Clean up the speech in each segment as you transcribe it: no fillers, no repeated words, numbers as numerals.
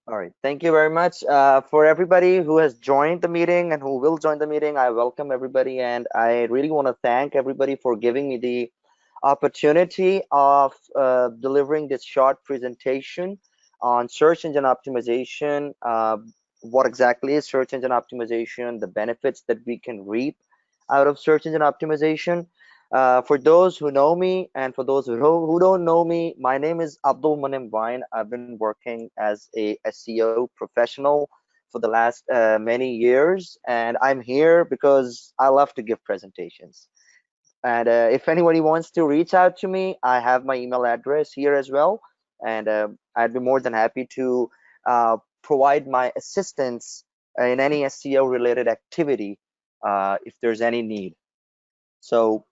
All right. Thank you very much for everybody who has joined the meeting and who will join the meeting. I welcome everybody, and I really want to thank everybody for giving me the opportunity of delivering this short presentation on search engine optimization. What exactly is search engine optimization? The benefits that we can reap out of search engine optimization. For those who know me and for those who don't know me, my name is Munim Wayne. I've been working as a SEO professional for the last many years, and I'm here because I love to give presentations. And if anybody wants to reach out to me, I have my email address here as well, and I'd be more than happy to provide my assistance in any SEO related activity if there's any need. So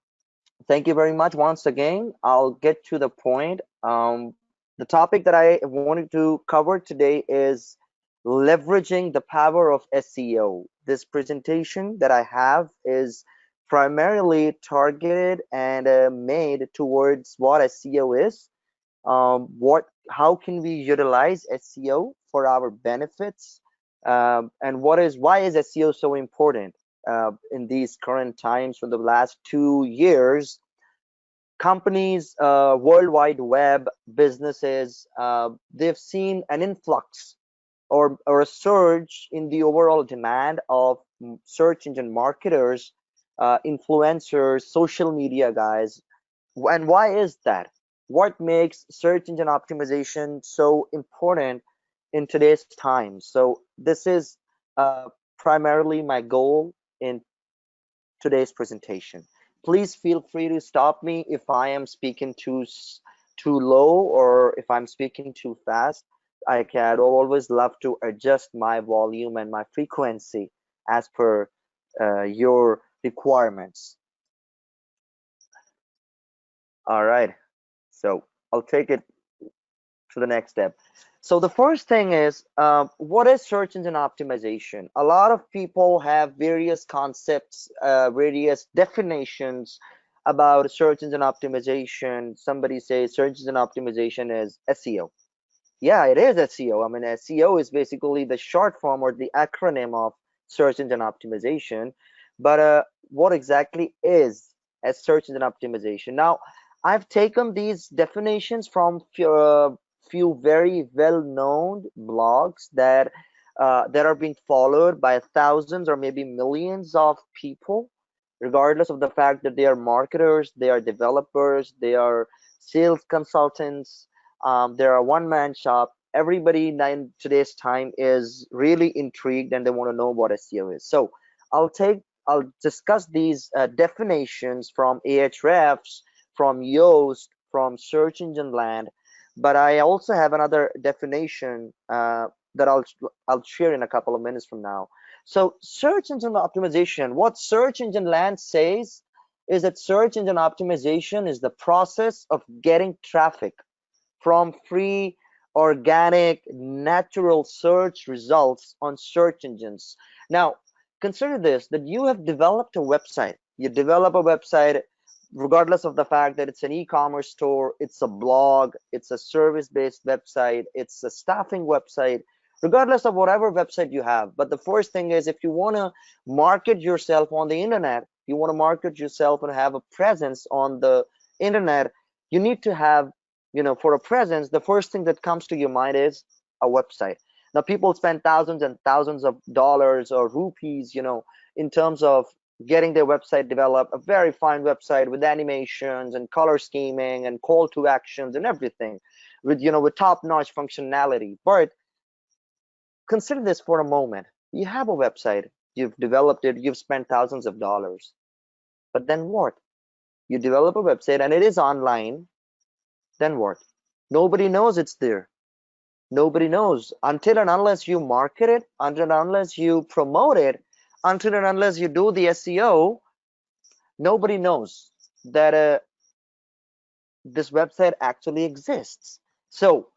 thank you very much once again. I'll get to the point. The topic that I wanted to cover today is leveraging the power of SEO. This presentation that I have is primarily targeted and made towards what SEO is. How can we utilize SEO for our benefits, and why is SEO so important in these current times? For the last 2 years, companies, world wide web businesses, they've seen an influx or a surge in the overall demand of search engine marketers, influencers, social media guys. And why is that? What makes search engine optimization so important in today's time? So this is primarily my goal in today's presentation. Please feel free to stop me if I am speaking too low or if I'm speaking too fast. I'd always love to adjust my volume and my frequency as per your requirements. All right, so I'll take it to the next step. So the first thing is, what is search engine optimization? A lot of people have various concepts, various definitions about search engine optimization. Somebody says search engine optimization is SEO. Yeah, it is SEO. I mean, SEO is basically the short form or the acronym of search engine optimization. But what exactly is a search engine optimization? Now, I've taken these definitions from few very well-known blogs that are being followed by thousands or maybe millions of people, regardless of the fact that they are marketers, they are developers, they are sales consultants, they're a one-man shop. Everybody in today's time is really intrigued and they want to know what SEO is. So I'll discuss these definitions from Ahrefs, from Yoast, from Search Engine Land, but I also have another definition that I'll share in a couple of minutes from now. So search engine optimization, what Search Engine Land says is that search engine optimization is the process of getting traffic from free, organic, natural search results on search engines. Now, consider this, that you have developed a website. You develop a website regardless of the fact that it's an e-commerce store, it's a blog, it's a service-based website, it's a staffing website, regardless of whatever website you have. But the first thing is, if you want to market yourself on the internet, you want to market yourself and have a presence on the internet, you need to have, for a presence, the first thing that comes to your mind is a website. Now, people spend thousands and thousands of dollars or rupees, in terms of getting their website developed, a very fine website with animations and color scheming and call to actions and everything, with top-notch functionality. But consider this for a moment. You have a website, you've developed it, you've spent thousands of dollars. But then what? You develop a website and it is online, then what? Nobody knows it's there. Nobody knows until and unless you market it, until and unless you promote it, until and unless you do the SEO, nobody knows that this website actually exists. So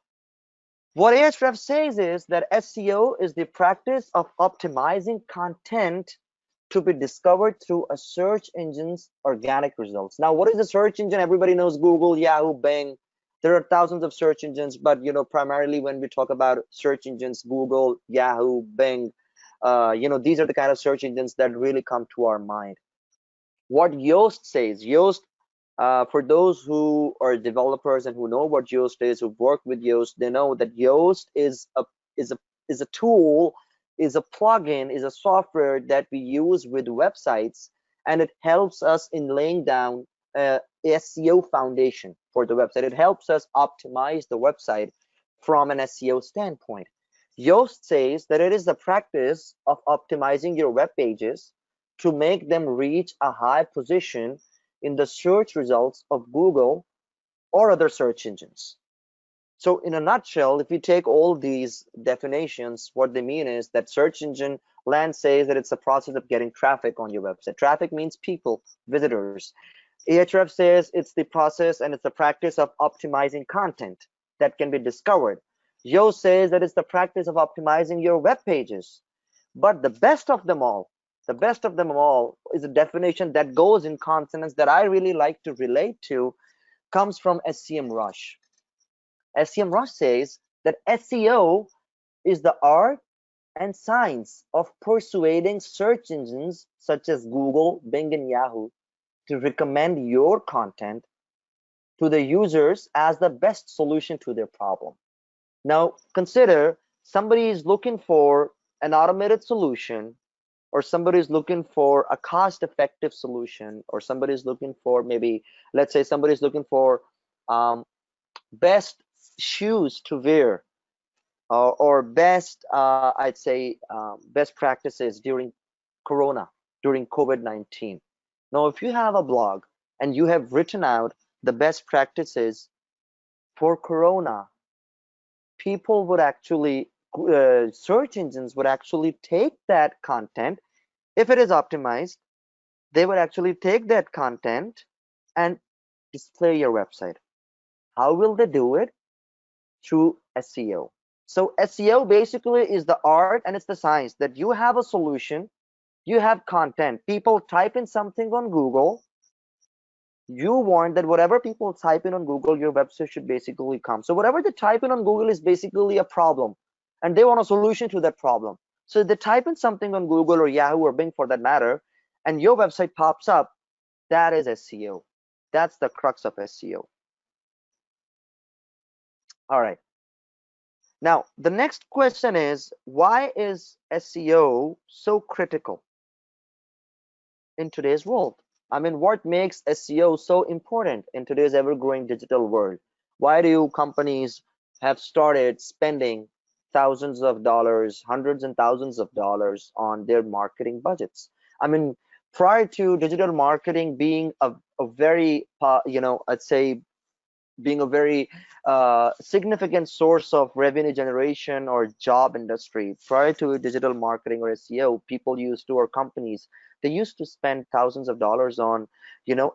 what Ahrefs says is that SEO is the practice of optimizing content to be discovered through a search engine's organic results. Now, what is a search engine? Everybody knows Google, Yahoo, Bing. There are thousands of search engines, but primarily when we talk about search engines, Google, Yahoo, Bing, these are the kind of search engines that really come to our mind. What Yoast says, Yoast, for those who are developers and who know what Yoast is, who've worked with Yoast, they know that Yoast is a is a tool, is a plugin, is a software that we use with websites, and it helps us in laying down SEO foundation for the website. It helps us optimize the website from an SEO standpoint. Yoast says that it is the practice of optimizing your web pages to make them reach a high position in the search results of Google or other search engines. So in a nutshell, if you take all these definitions, what they mean is that search engine land says that it's the process of getting traffic on your website. Traffic means people, visitors. Ahref says it's the process and it's the practice of optimizing content that can be discovered. Yo says that it's the practice of optimizing your web pages. But the best of them all is a definition that goes in consonants that I really like to relate to, comes from SEMrush. SEMrush says that SEO is the art and science of persuading search engines such as Google, Bing, and Yahoo to recommend your content to the users as the best solution to their problem. Now, consider somebody is looking for an automated solution, or somebody is looking for a cost-effective solution, or somebody is looking for, maybe, let's say somebody is looking for um, best shoes to wear, or best, I'd say, best practices during Corona, during COVID-19. Now, if you have a blog and you have written out the best practices for Corona, people would actually, search engines would actually take that content. If it is optimized, they would actually take that content and display your website. How will they do it? Through SEO. So SEO basically is the art and it's the science that you have a solution, you have content, people type in something on Google, you want that whatever people type in on Google, your website should basically come. So whatever they type in on Google is basically a problem, and they want a solution to that problem. So they type in something on Google or Yahoo or Bing for that matter, and your website pops up. That is SEO. That's the crux of SEO. All right. Now, the next question is, why is SEO so critical in today's world? I mean, what makes SEO so important in today's ever-growing digital world? Why do companies have started spending thousands of dollars, hundreds and thousands of dollars on their marketing budgets? I mean, prior to digital marketing being a very, I'd say being a very significant source of revenue generation or job industry, prior to digital marketing or SEO, people used to, or companies, they used to spend thousands of dollars on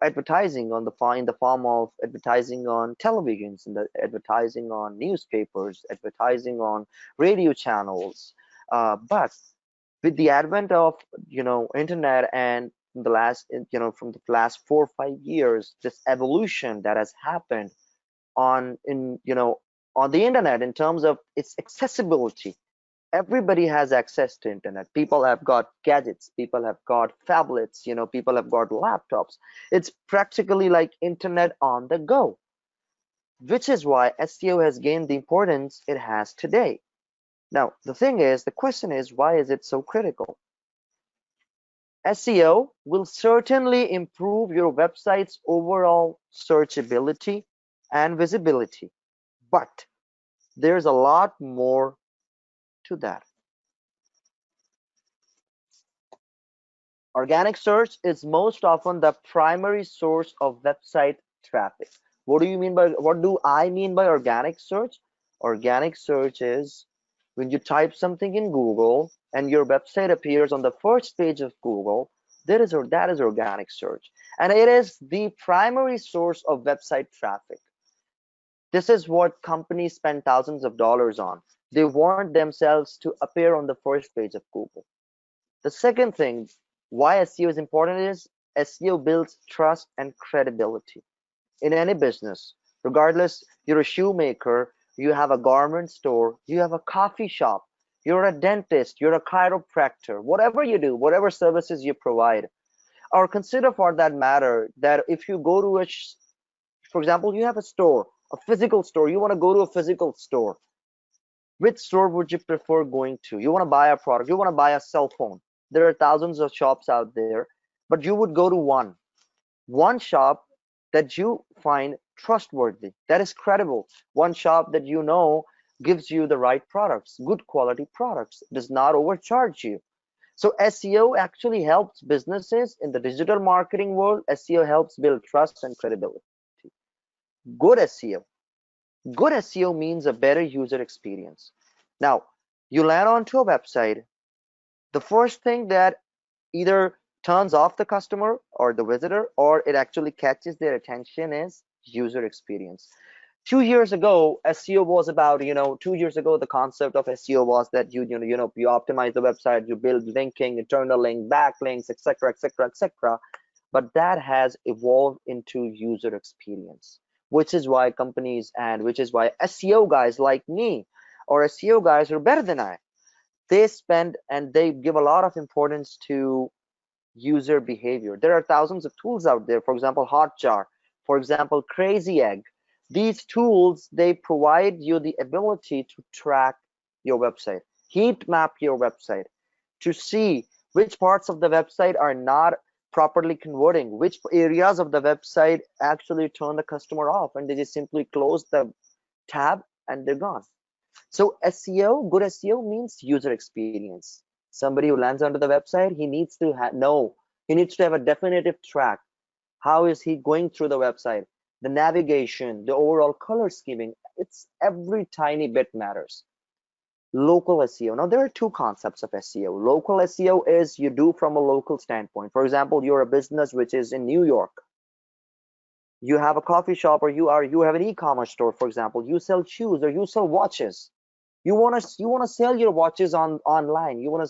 advertising on in the form of advertising on televisions, and the advertising on newspapers, advertising on radio channels. But with the advent of internet, and from the last 4 or 5 years, this evolution that has happened on in you know on the internet in terms of its accessibility. Everybody has access to internet. People have got gadgets, people have got tablets, people have got laptops. It's practically like internet on the go, which is why SEO has gained the importance it has today. Now the question is, why is it so critical? SEO will certainly improve your website's overall searchability and visibility, but there's a lot more to that. Organic search is most often the primary source of website traffic. What do I mean by organic search? Organic search is when you type something in Google and your website appears on the first page of Google. That is organic search, and it is the primary source of website traffic. This is what companies spend thousands of dollars on. They want themselves to appear on the first page of Google. The second thing, why SEO is important, is SEO builds trust and credibility. In any business, Regardless, you're a shoemaker, you have a garment store, you have a coffee shop, you're a dentist, you're a chiropractor, whatever you do, whatever services you provide. Or consider for that matter that if you go to for example, you have a store, a physical store, you want to go to a physical store. Which store would you prefer going to? You want to buy a product, you want to buy a cell phone. There are thousands of shops out there, but you would go to one shop that you find trustworthy, that is credible, one shop that you know gives you the right products, good quality products, does not overcharge you. So SEO actually helps businesses in the digital marketing world. SEO helps build trust and credibility. Good SEO. Good SEO means a better user experience. Now, you land onto a website, the first thing that either turns off the customer or the visitor, or it actually catches their attention is user experience. 2 years ago, SEO was about, 2 years ago, the concept of SEO was that you optimize the website, you build linking, internal link, backlinks, etc., etc., etc. But that has evolved into user experience, which is why companies and which is why SEO guys like me or SEO guys are better than I. They spend and they give a lot of importance to user behavior. There are thousands of tools out there. For example, Hotjar, for example, Crazy Egg. These tools, they provide you the ability to track your website, heat map your website, to see which parts of the website are not properly converting, which areas of the website actually turn the customer off, and they just simply close the tab and they're gone. So SEO, good SEO means user experience. Somebody who lands onto the website, he needs to know, he needs to have a definitive track. How is he going through the website? The navigation, the overall color scheming, it's every tiny bit matters. Local SEO. Now, there are two concepts of SEO. Local SEO is you do from a local standpoint. For example, you're a business which is in New York. You have a coffee shop, or you have an e-commerce store, for example. You sell shoes or you sell watches. You want to sell your watches online. You want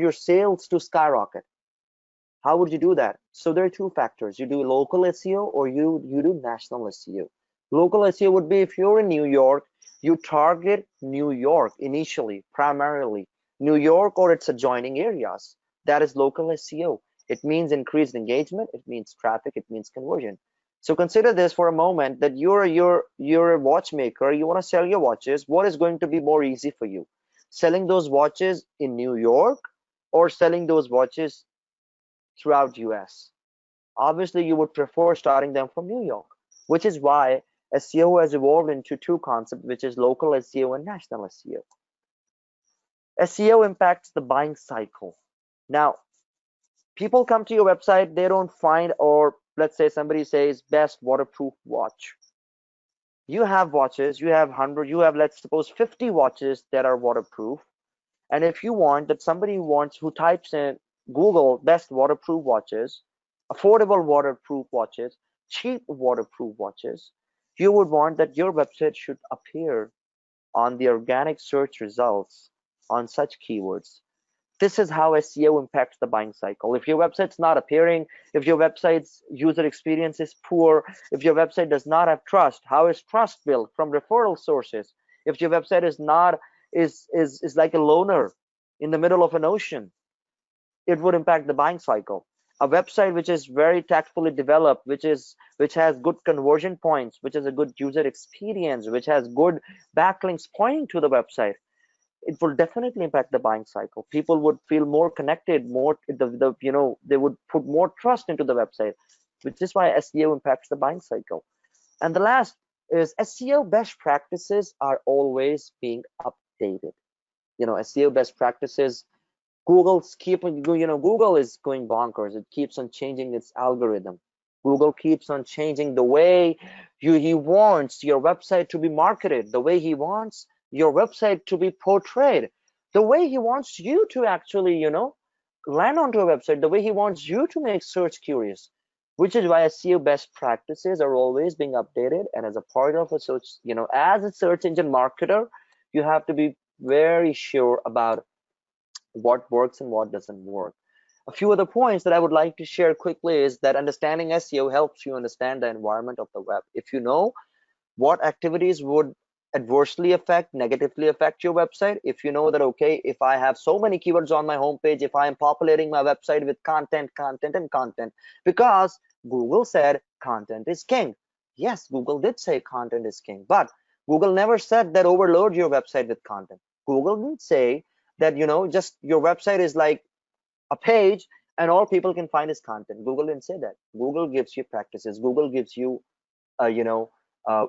your sales to skyrocket. How would you do that? So there are two factors. You do local SEO or you do national SEO. Local SEO would be if you're in New York, you target New York initially, primarily New York or its adjoining areas. That is local SEO. It means increased engagement, it means traffic, it means conversion. So consider this for a moment, that you're a watchmaker, you want to sell your watches. What is going to be more easy for you? Selling those watches in New York or selling those watches throughout US? Obviously, you would prefer starting them from New York, which is why SEO has evolved into two concepts, which is local SEO and national SEO. SEO impacts the buying cycle. Now, people come to your website, they don't find, or let's say somebody says best waterproof watch. You have watches, you have 100, you have, let's suppose, 50 watches that are waterproof. And if you want that somebody wants who types in Google best waterproof watches, affordable waterproof watches, cheap waterproof watches, you would want that your website should appear on the organic search results on such keywords. This is how SEO impacts the buying cycle. If your website's not appearing, if your website's user experience is poor, if your website does not have trust, how is trust built? From referral sources. If your website is not is like a loner in the middle of an ocean, it would impact the buying cycle. A website which is very tactfully developed, which has good conversion points, which has a good user experience, which has good backlinks pointing to the website, it will definitely impact the buying cycle. People would feel more connected, they would put more trust into the website, which is why SEO impacts the buying cycle. And the last is SEO best practices are always being updated. SEO best practices, Google is going bonkers. It keeps on changing its algorithm. Google keeps on changing the way he wants your website to be marketed, the way he wants your website to be portrayed, the way he wants you to actually, land onto a website, the way he wants you to make search curious, which is why SEO best practices are always being updated. And as a part of a search, as a search engine marketer, you have to be very sure about what works and what doesn't work. A few other points that I would like to share quickly is that understanding SEO helps you understand the environment of the web. If you know what activities would adversely affect, negatively affect your website, if you know that, okay, if I have so many keywords on my homepage, if I am populating my website with content, content, and content, because Google said content is king. Yes, Google did say content is king, but Google never said that overload your website with content. Google didn't say that, just your website is like a page and all people can find is content. Google didn't say that. Google gives you practices. Google gives you, you know, uh,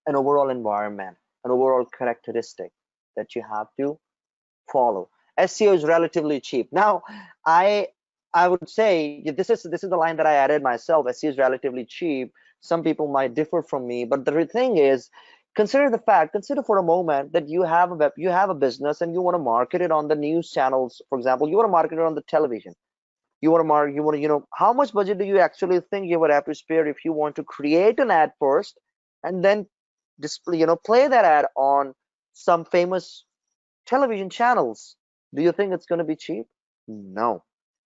an overall environment, an overall characteristic that you have to follow. SEO is relatively cheap. Now, I I would say this is the line that I added myself. SEO is relatively cheap. Some people might differ from me, but the thing is, consider for a moment that you have a business and you want to market it on the news channels. For example, you want to market it on the television. You want to, how much budget do you actually think you would have to spare if you want to create an ad first and then display, play that ad on some famous television channels? Do you think it's going to be cheap? No.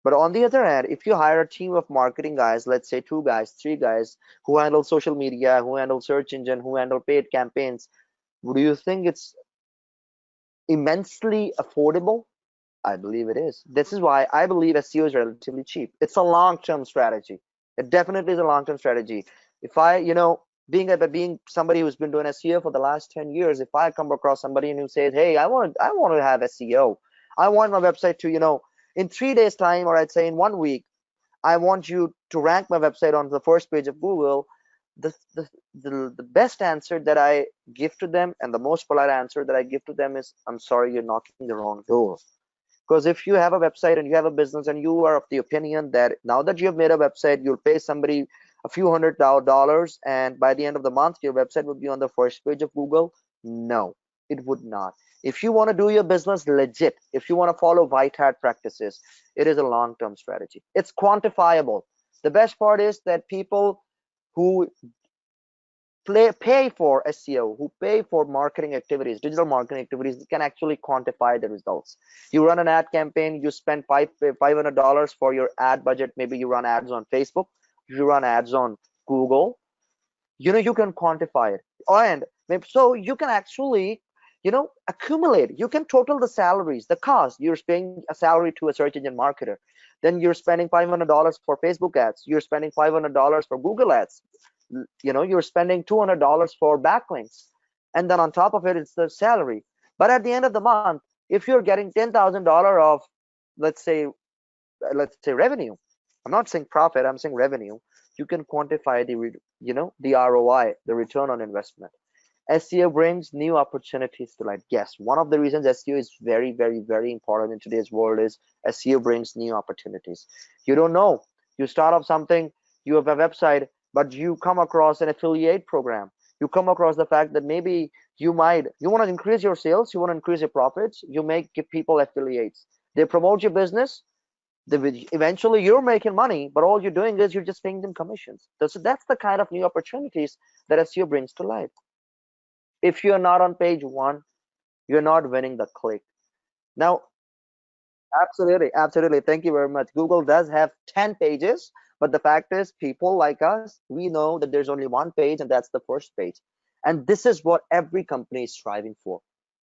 But on the other hand, if you hire a team of marketing guys, let's say 2 guys, 3 guys, who handle social media, who handle search engine, who handle paid campaigns, do you think it's immensely affordable? I believe it is. This is why I believe SEO is relatively cheap. It's a long-term strategy. It definitely is a long-term strategy. If I, being somebody who's been doing SEO for the last 10 years, if I come across somebody who says, "Hey, I want to have SEO. I want my website to, in 3 days time, or I'd say in 1 week, I want you to rank my website on the first page of Google." The, the, the best answer that I give to them and the most polite answer that I give to them is, "I'm sorry, you're knocking the wrong door." Because if you have a website and you have a business and you are of the opinion that now that you have made a website, you'll pay somebody a few $100, and by the end of the month, your website would be on the first page of Google. No, it would not. If you want to do your business legit, if you want to follow white hat practices, it is a long-term strategy. It's quantifiable. The best part is that people who pay for SEO, who pay for marketing activities, digital marketing activities, can actually quantify the results. You run an ad campaign, you spend $500 for your ad budget. Maybe you run ads on Facebook, you run ads on Google. You can quantify it, and so you can actually, accumulate. You can total the salaries, the cost. You're paying a salary to a search engine marketer. Then you're spending $500 for Facebook ads. You're spending $500 for Google ads. You're spending $200 for backlinks, and then on top of it, it's the salary. But at the end of the month, if you're getting $10,000 of, let's say revenue, I'm not saying profit, I'm saying revenue, you can quantify the ROI, the return on investment. SEO brings new opportunities to light. Yes, one of the reasons SEO is very, very, very important in today's world is SEO brings new opportunities. You don't know. You start off something, you have a website, but you come across an affiliate program. You come across the fact that maybe you want to increase your sales, you want to increase your profits, give people affiliates. They promote your business, eventually you're making money, but all you're doing is you're just paying them commissions. So that's the kind of new opportunities that SEO brings to life. If you're not on page one, you're not winning the click. Now, absolutely, absolutely. Thank you very much. Google does have 10 pages, but the fact is, people like us, we know that there's only one page, and that's the first page. And this is what every company is striving for.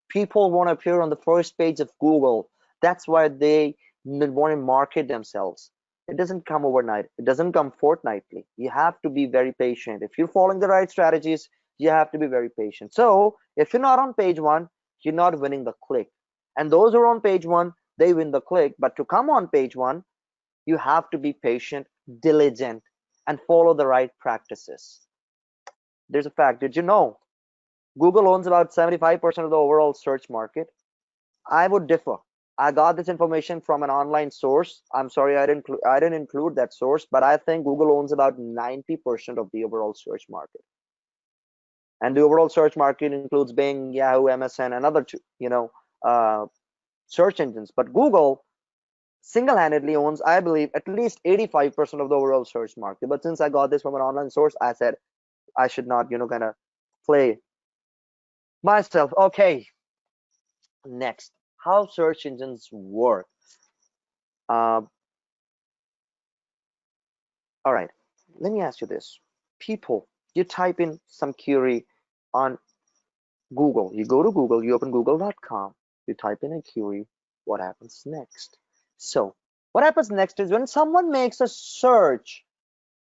People want to appear on the first page of Google. That's why they want to market themselves. It doesn't come overnight. It doesn't come fortnightly. You have to be very patient. If you're following the right strategies, you have to be very patient. So if you're not on page one, you're not winning the click. And those who are on page one, they win the click. But to come on page one, you have to be patient, diligent, and follow the right practices. There's a fact. Did you know Google owns about 75% of the overall search market? I would differ. I got this information from an online source. I'm sorry, I didn't include that source, but I think Google owns about 90% of the overall search market. And the overall search market includes Bing, Yahoo, MSN, and other uh, search engines. But Google single-handedly owns, I believe, at least 85% of the overall search market. But since I got this from an online source, I said I should not, kind of play myself. Okay, next, how search engines work. All right, let me ask you this. People, you type in some query on Google. You go to Google, you open google.com, you type in a query. What happens next? So, what happens next is when someone makes a search,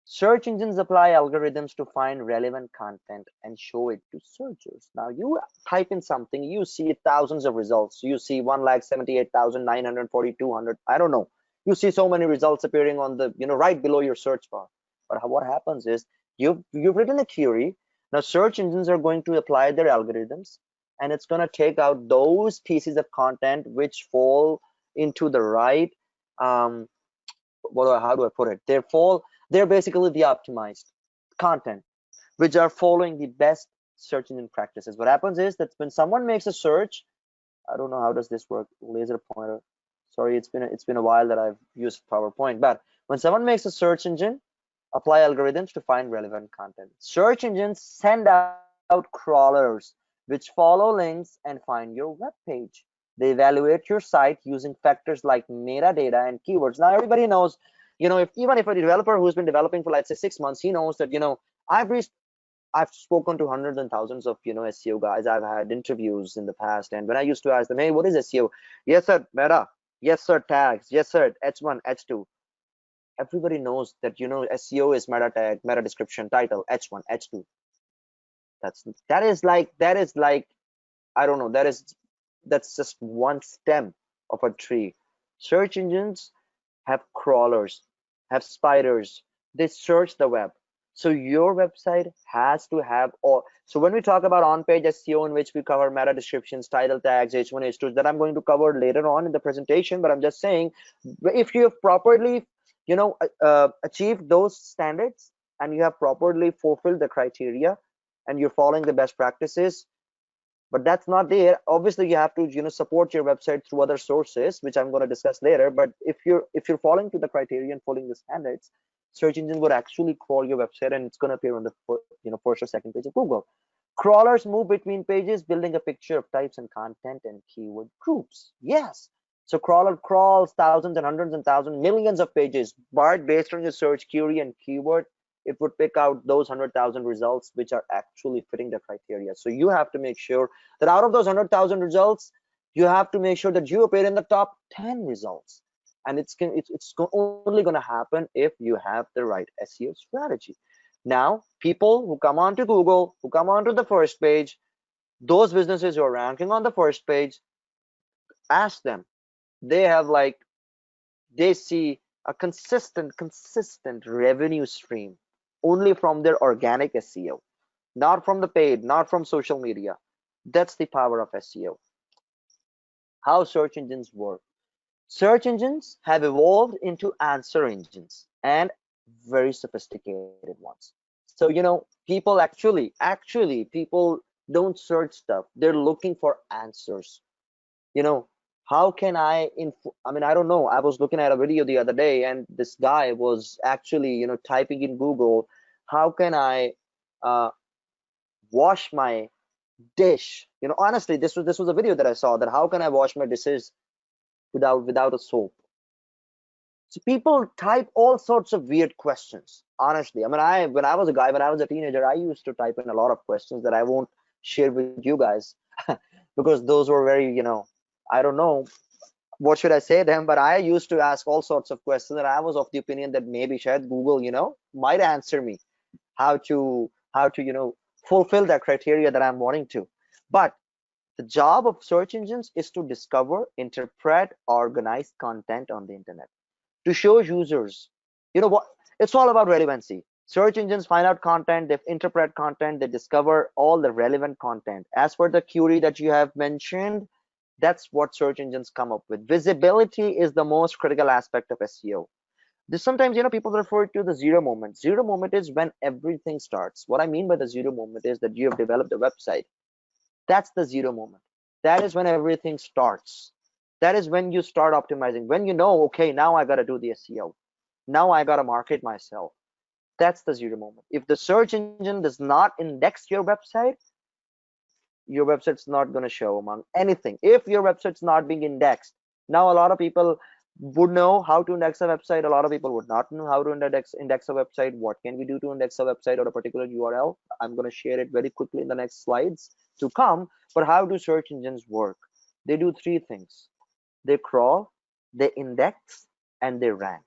search engines apply algorithms to find relevant content and show it to searchers. Now, you type in something, you see thousands of results. You see 1,78,940, 200. I don't know. You see so many results appearing on the, right below your search bar. But what happens is you've written a query. Now, search engines are going to apply their algorithms, and it's going to take out those pieces of content which fall into the right how do I put it? They're basically the optimized content, which are following the best search engine practices. What happens is that when someone makes a search, I don't know how does this work, laser pointer. Sorry, it's been a while that I've used PowerPoint, but when someone makes a search engine, apply algorithms to find relevant content. Search engines send out crawlers which follow links and find your web page. They evaluate your site using factors like metadata and keywords. Now everybody knows, if even if a developer who's been developing for let's say 6 months, he knows that I've reached I've spoken to hundreds and thousands of SEO guys. I've had interviews in the past, and when I used to ask them, "Hey, what is SEO?" Yes, sir, meta. Yes, sir, tags. Yes, sir, H1, H2. Everybody knows that SEO is meta tag, meta description, title, H1, H2. That is like I don't know. That's just one stem of a tree. Search engines have crawlers, have spiders. They search the web. So your website has to have all. So when we talk about on-page SEO, in which we cover meta descriptions, title tags, H1, H2, that I'm going to cover later on in the presentation, but I'm just saying, if you have properly, achieved those standards and you have properly fulfilled the criteria and you're following the best practices, but that's not there. Obviously you have to support your website through other sources, which I'm going to discuss later. But if you're following to the criteria and following the standards, search engine would actually crawl your website and it's going to appear on the first or second page of Google. Crawlers move between pages, building a picture of types and content and keyword groups. Yes, so crawler crawls thousands and hundreds and thousands, millions of pages, but based on your search query and keyword, it would pick out those 100,000 results which are actually fitting the criteria. So you have to make sure that out of those 100,000 results, you have to make sure that you appear in the top 10 results. And it's only going to happen if you have the right SEO strategy. Now, people who come onto Google, who come onto the first page, those businesses who are ranking on the first page, ask them. They have they see a consistent revenue stream only from their organic SEO, not from the paid, not from social media. That's the power of SEO. How search engines work. Search engines have evolved into answer engines and very sophisticated ones. So, people actually, people don't search stuff. They're looking for answers. You know, how can I mean, I don't know. I was looking at a video the other day and this guy was actually, typing in Google, how can I uh, wash my dish? Honestly, this was a video that I saw, that how can I wash my dishes without a soap. So people type all sorts of weird questions. Honestly, I mean, when I was a teenager, I used to type in a lot of questions that I won't share with you guys because those were very, I don't know what should I say them, but I used to ask all sorts of questions, and I was of the opinion that maybe shared Google, might answer me how to fulfill that criteria that I'm wanting to. But the job of search engines is to discover, interpret, organize content on the internet, to show users, what it's all about relevancy. Search engines find out content, they interpret content, they discover all the relevant content as per the query that you have mentioned. That's what search engines come up with. Visibility is the most critical aspect of SEO. This sometimes, people refer to the zero moment. Zero moment is when everything starts. What I mean by the zero moment is that you have developed a website. That's the zero moment. That is when everything starts. That is when you start optimizing, when okay, now I got to do the SEO. Now I got to market myself. That's the zero moment. If the search engine does not index your website's not going to show among anything. If your website's not being indexed, now a lot of people, would know how to index a website. A lot of people would not know how to index a website. What can we do to index a website or a particular URL? I'm going to share it very quickly in the next slides to come. But how do search engines work? They do three things. They crawl, they index, and they rank.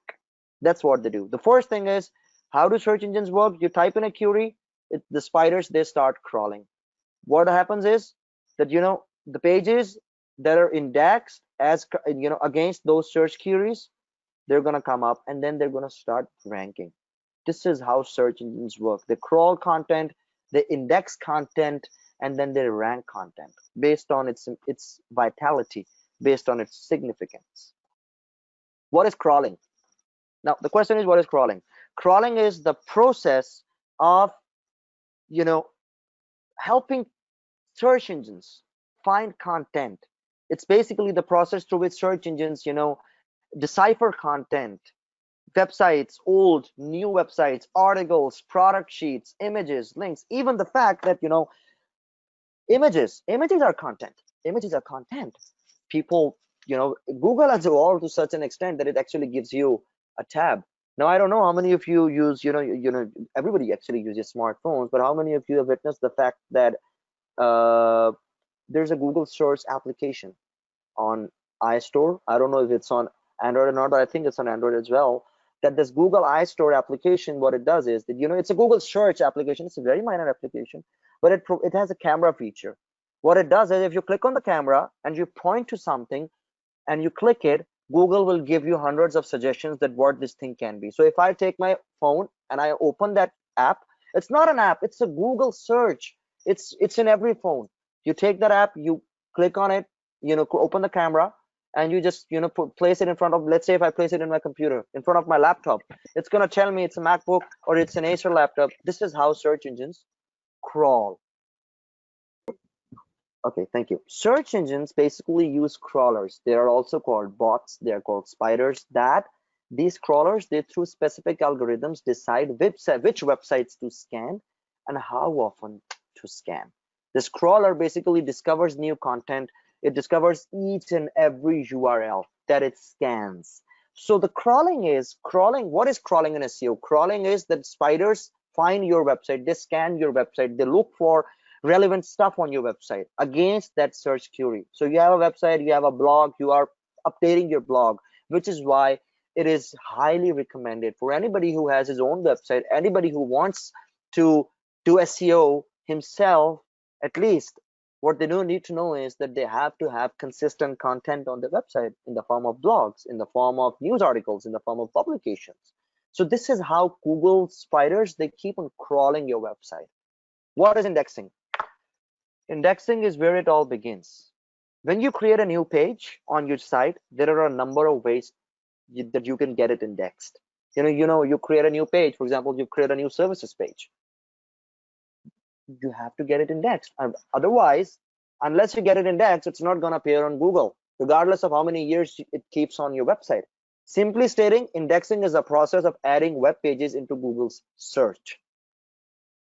That's what they do. The first thing is, how do search engines work? You type in a query, the spiders, they start crawling. What happens is that, the pages that are indexed as, against those search queries, they're going to come up, and then they're going to start ranking. This is how search engines work. They crawl content, they index content, and then they rank content based on its vitality, based on its significance. What is crawling? Now the question is, what is crawling? Crawling is the process of, helping search engines find content. It's basically the process through which search engines, decipher content, websites, old, new websites, articles, product sheets, images, links, even the fact that, images are content. Images are content. People, Google has evolved to such an extent that it actually gives you a tab. Now I don't know how many of you use, everybody actually uses smartphones, but how many of you have witnessed the fact that there's a Google search application on iStore? I don't know if it's on Android or not, but I think it's on Android as well. That this Google iStore application, what it does is that, it's a Google search application. It's a very minor application, but it has a camera feature. What it does is, if you click on the camera and you point to something and you click it, Google will give you hundreds of suggestions that what this thing can be. So if I take my phone and I open that app, it's not an app, it's a Google search. It's in every phone. You take that app, you click on it, open the camera, and you just, place it in front of, let's say if I place it in my computer, in front of my laptop, it's going to tell me it's a MacBook or it's an Acer laptop. This is how search engines crawl. Okay, thank you. Search engines basically use crawlers. They are also called bots. They are called spiders. That these crawlers, they through specific algorithms decide which websites to scan and how often to scan. This crawler basically discovers new content. It discovers each and every URL that it scans. So the crawling. What is crawling in SEO? Crawling is that spiders find your website, they scan your website, they look for relevant stuff on your website against that search query. So you have a website, you have a blog, you are updating your blog, which is why it is highly recommended for anybody who has his own website, anybody who wants to do SEO himself. At least what they do need to know is that they have to have consistent content on their website in the form of blogs, in the form of news articles, in the form of publications. So this is how Google spiders, they keep on crawling your website. What is indexing? Indexing is where it all begins. When you create a new page on your site, there are a number of ways that you can get it indexed. You create a new page. For example, you create a new services page. You have to get it indexed. Otherwise, unless you get it indexed, it's not going to appear on Google, regardless of how many years it keeps on your website. Simply stating, indexing is a process of adding web pages into Google's search,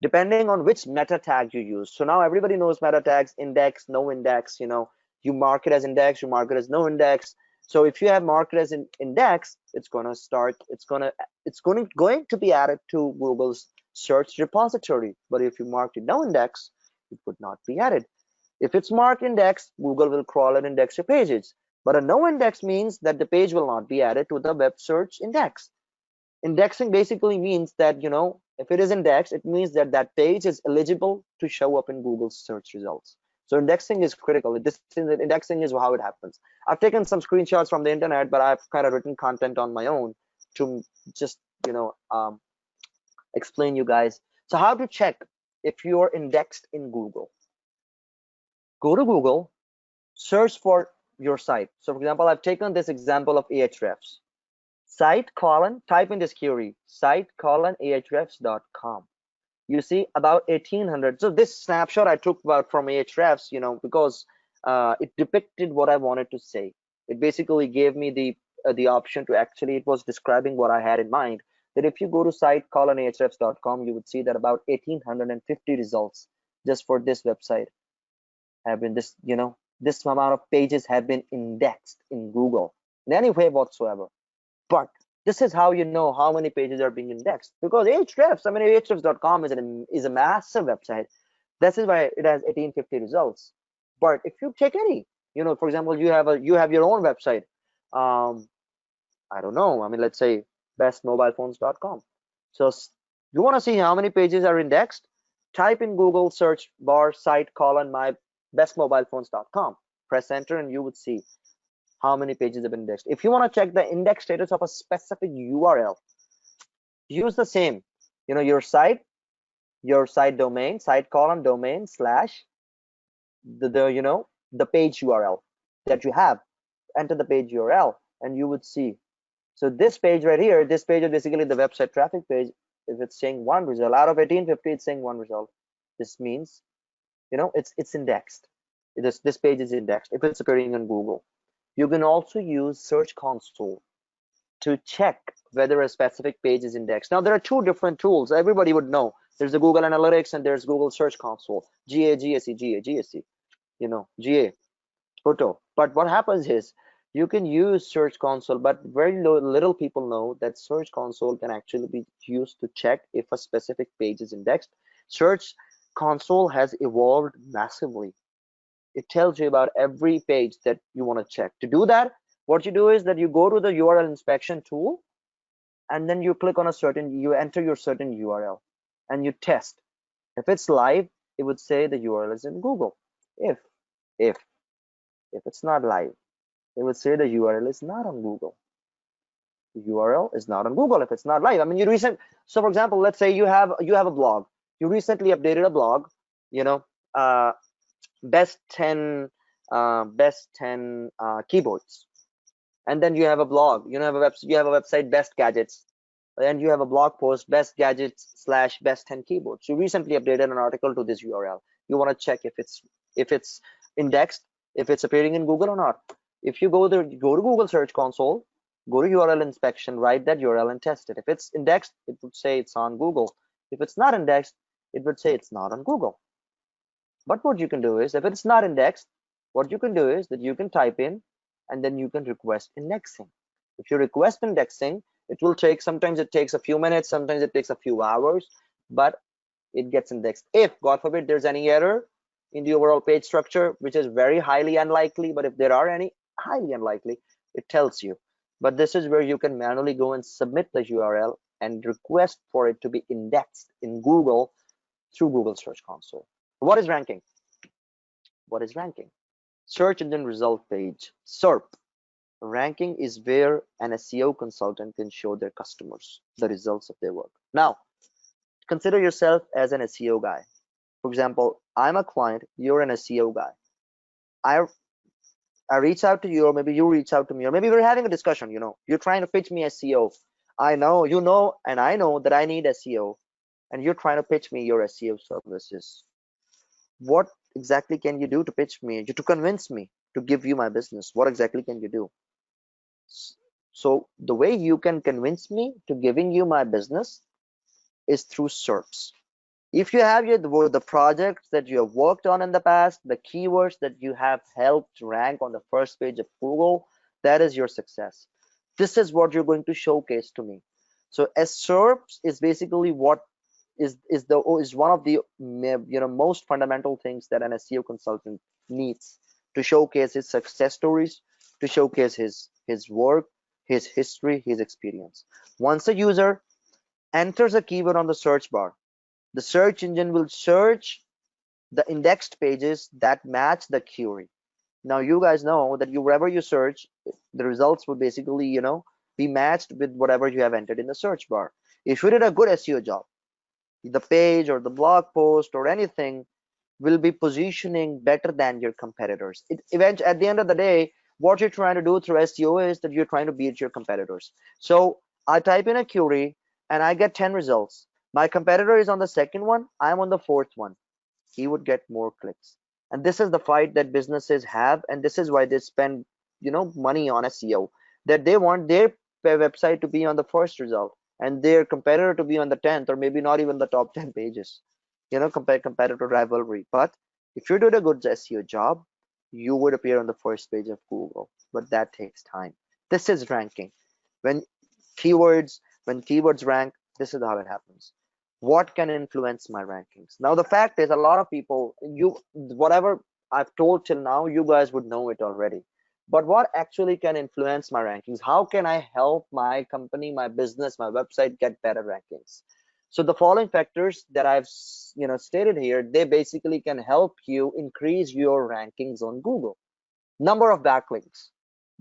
depending on which meta tag you use. So now everybody knows meta tags: index, no index. You mark it as index, you mark it as no index. So if you have marked it as an index, it's going to be added to Google's search repository. But if you marked it no index, it would not be added. If it's marked index, Google will crawl and index your pages. But a no index means that the page will not be added to the web search index. Indexing basically means that, if it is indexed, it means that that page is eligible to show up in Google's search results. So indexing is critical. Indexing is how it happens. I've taken some screenshots from the internet, but I've kind of written content on my own to just, explain you guys. So how to check if you're indexed in Google? Go to Google, search for your site. So for example, I've taken this example of Ahrefs. Site : type in this query, site : ahrefs.com. You see about 1800. So this snapshot I took about from Ahrefs, because it depicted what I wanted to say. It basically gave me the option to actually, it was describing what I had in mind, that if you go to site : ahrefs.com, you would see that about 1850 results just for this website have been this amount of pages have been indexed in Google. in any way whatsoever. But this is how you know how many pages are being indexed, because Ahrefs, I mean, Ahrefs.com is a massive website. This is why it has 1850 results. But if you take any, for example, you have your own website. um I don't know, I mean, let's say bestmobilephones.com. So you want to see how many pages are indexed? Type in Google search bar site colon my bestmobilephones.com, press enter, and you would see how many pages have been indexed. If you want to check the index status of a specific URL, use the same, your site domain, site colon domain slash the page URL that you have. Enter the page URL and you would see. So this page right here, this page is basically the website traffic page. If it's saying one result out of 1850, it's saying one result. This means, it's indexed. This page is indexed if it's appearing on Google. You can also use Search Console to check whether a specific page is indexed. Now, there are two different tools. Everybody would know. There's the Google Analytics and there's Google Search Console. GA, GSE, GA, GSE, GA, photo. But what happens is you can use Search Console, but very little people know that Search Console can actually be used to check if a specific page is indexed. Search Console has evolved massively. It tells you about every page that you want to check. To do that, what you do is that you go to the URL inspection tool, and then you click on you enter your certain URL, and you test. If it's live, it would say the URL is in Google. If if it's not live, it would say the URL is not on Google. The URL is not on Google if it's not live. I mean, so for example, let's say you have a blog. You recently updated a blog, uh, best 10 keyboards, and then you have a blog, you have a website, best gadgets, and you have a blog post, best gadgets slash best 10 keyboards. You recently updated an article to this URL. You want to check if it's indexed, if it's appearing in Google or not. If you go to Google Search Console, go to URL inspection, write that URL and test it. If it's indexed, it would say it's on Google. If it's not indexed, it would say it's not on Google. But what you can do is, if it's not indexed, what you can do is that you can type in and then you can request indexing. If you request indexing, it will take, sometimes it takes a few minutes, sometimes it takes a few hours, but it gets indexed. If, God forbid, there's any error in the overall page structure, which is very highly unlikely, but if there are any, highly unlikely, it tells you. But this is where you can manually go and submit the URL and request for it to be indexed in Google through Google Search Console. What is ranking? What is ranking? Search engine result page, SERP. Ranking is where an SEO consultant can show their customers the results of their work. Now, consider yourself as an SEO guy. For example, I'm a client, you're an SEO guy. I reach out to you, or maybe you reach out to me, or maybe we're having a discussion, you're trying to pitch me SEO. I know, and I know that I need SEO, and you're trying to pitch me your SEO services. What exactly can you do to pitch me, to convince me to give you my business? What exactly can you do? So the way you can convince me to giving you my business is through SERPs. If you have the projects that you have worked on in the past, the keywords that you have helped rank on the first page of Google, that is your success. This is what you're going to showcase to me. So SERPs is basically what is one of the most fundamental things that an SEO consultant needs to showcase his success stories, to showcase his work, his history, his experience. Once a user enters a keyword on the search bar, the search engine will search the indexed pages that match the query. Now you guys know that wherever you search, the results will basically be matched with whatever you have entered in the search bar. If you did a good SEO job, the page or the blog post or anything will be positioning better than your competitors. Eventually, at the end of the day, what you're trying to do through SEO is that you're trying to beat your competitors. So I type in a query and I get 10 results. My competitor is on the second one, I'm on the fourth one. He would get more clicks. And this is the fight that businesses have, and this is why they spend money on SEO, that they want their website to be on the first result and their competitor to be on the 10th, or maybe not even the top 10 pages. Competitor rivalry. But if you did a good SEO job, you would appear on the first page of Google, but that takes time. This is ranking. When keywords rank, this is how it happens. What can influence my rankings? Now the fact is, a lot of people, whatever I've told till now, you guys would know it already. But what actually can influence my rankings? How can I help my company, my business, my website get better rankings? So the following factors that I've stated here, they basically can help you increase your rankings on Google. Number of backlinks.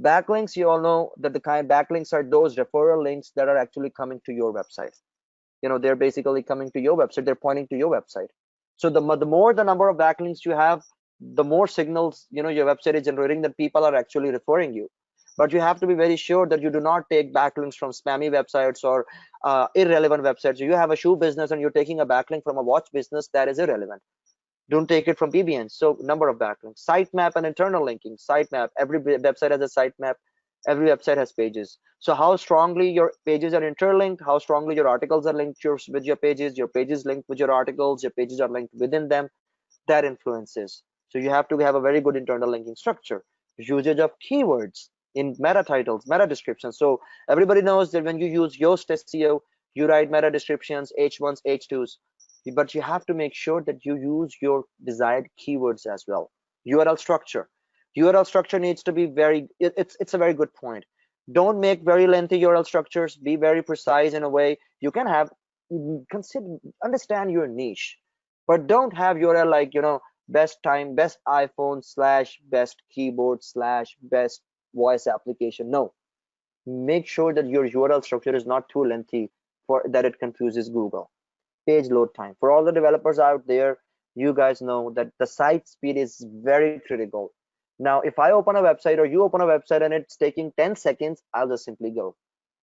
Backlinks, you all know that the kind backlinks are those referral links that are actually coming to your website. They're basically coming to your website, they're pointing to your website. So the more the number of backlinks you have, the more signals your website is generating that people are actually referring you. But you have to be very sure that you do not take backlinks from spammy websites or irrelevant websites. You have a shoe business and you're taking a backlink from a watch business, that is irrelevant. Don't take it from BBN. So number of backlinks, sitemap and internal linking. Sitemap, every website has a sitemap, every website has pages. So how strongly your pages are interlinked, how strongly your articles are linked with your pages linked with your articles, your pages are linked within them, that influences. So you have to have a very good internal linking structure. Usage of keywords in meta titles, meta descriptions. So everybody knows that when you use Yoast SEO, you write meta descriptions, H1s, H2s, but you have to make sure that you use your desired keywords as well. URL structure. URL structure needs to be it's a very good point. Don't make very lengthy URL structures. Be very precise in a way. You can have, understand your niche, but don't have URL like, best time, best iPhone slash best keyboard slash best voice application. No, make sure that your URL structure is not too lengthy for that it confuses Google. Page load time. For all the developers out there, you guys know that the site speed is very critical. Now, if I open a website or you open a website and it's taking 10 seconds, I'll just simply go.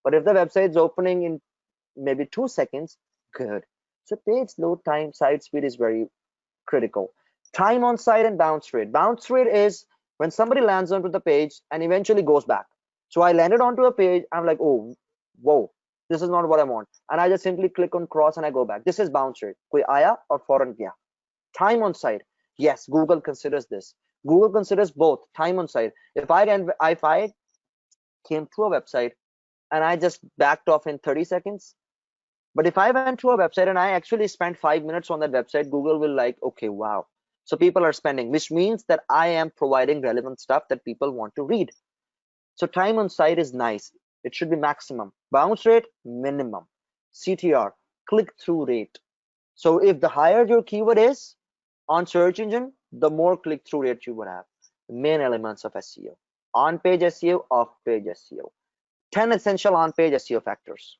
But if the website's opening in maybe 2 seconds, good. So page load time, site speed is very critical. Time on site and bounce rate. Bounce rate is when somebody lands onto the page and eventually goes back. So I landed onto a page, I'm like, oh, whoa, this is not what I want. And I just simply click on cross and I go back. This is bounce rate. Koi aaya or foreign gaya. Time on site. Yes, Google considers this. Google considers both time on site. If I came to a website and I just backed off in 30 seconds, but if I went to a website and I actually spent 5 minutes on that website, Google will like, okay, wow. So people are spending, which means that I am providing relevant stuff that people want to read. So time on site is nice. It should be maximum. Bounce rate, minimum. CTR, click-through rate. So if the higher your keyword is on search engine, the more click-through rate you would have. The main elements of SEO. On-page SEO, off-page SEO. 10 essential on-page SEO factors.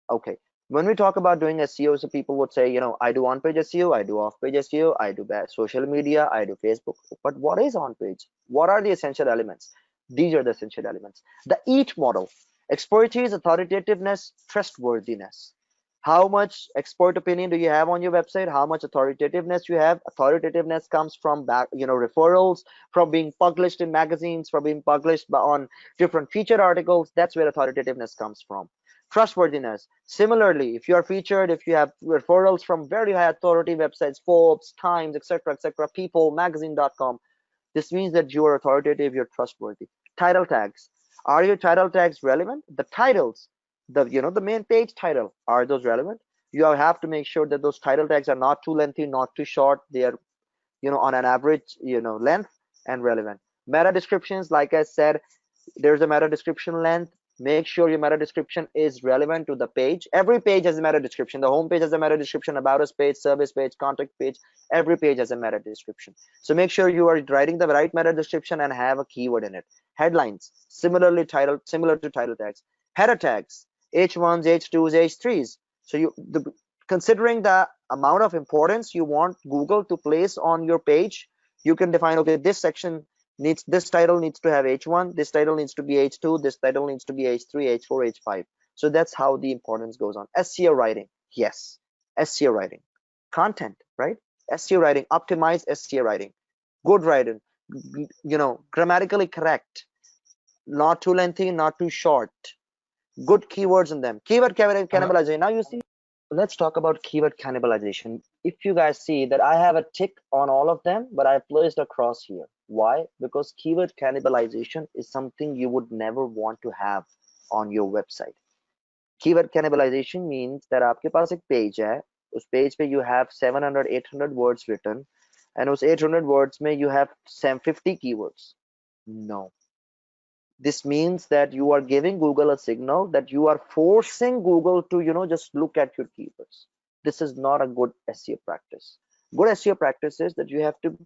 Okay, when we talk about doing SEO, so people would say, I do on-page SEO, I do off-page SEO, I do social media, I do Facebook. But what is on-page? What are the essential elements? These are the essential elements. The EAT model: expertise, authoritativeness, trustworthiness. How much expert opinion do you have on your website? How much authoritativeness you have? Authoritativeness comes from referrals, from being published in magazines, from being published on different featured articles. That's where authoritativeness comes from. Trustworthiness. Similarly, if you are featured, if you have referrals from very high authority websites, Forbes, Times, etc., People, Magazine.com, this means that you are authoritative, you're trustworthy. Title tags. Are your title tags relevant? The titles, the main page title, are those relevant? You have to make sure that those title tags are not too lengthy, not too short. They are, on an average, length and relevant. Meta descriptions, like I said, there's a meta description length. Make sure your meta description is relevant to the page. Every page has a meta description. The home page has a meta description, about us page, service page, contact page. Every page has a meta description. So make sure you are writing the right meta description and have a keyword in it. Headlines, similar to title tags. Header tags, H1s, H2s, H3s. So considering the amount of importance you want Google to place on your page, you can define, okay, this title needs to have H1, this title needs to be H2, this title needs to be H3, H4, H5. So that's how the importance goes on. SEO writing, yes, SEO writing. Content, right? SEO writing, optimize SEO writing. Good writing, grammatically correct, not too lengthy, not too short. Good keywords in them. Keyword cannibalization. Now you see, let's talk about keyword cannibalization. If you guys see that I have a tick on all of them, but I placed a cross here. Why? Because keyword cannibalization is something you would never want to have on your website. Keyword cannibalization means that आपके पास एक page है, उस page पे you have 700 800 words written, and उस 800 words में you have 50 keywords. No, this means that you are giving Google a signal that you are forcing Google to, just look at your keywords. This is not a good SEO practice. Good SEO practice is that you have to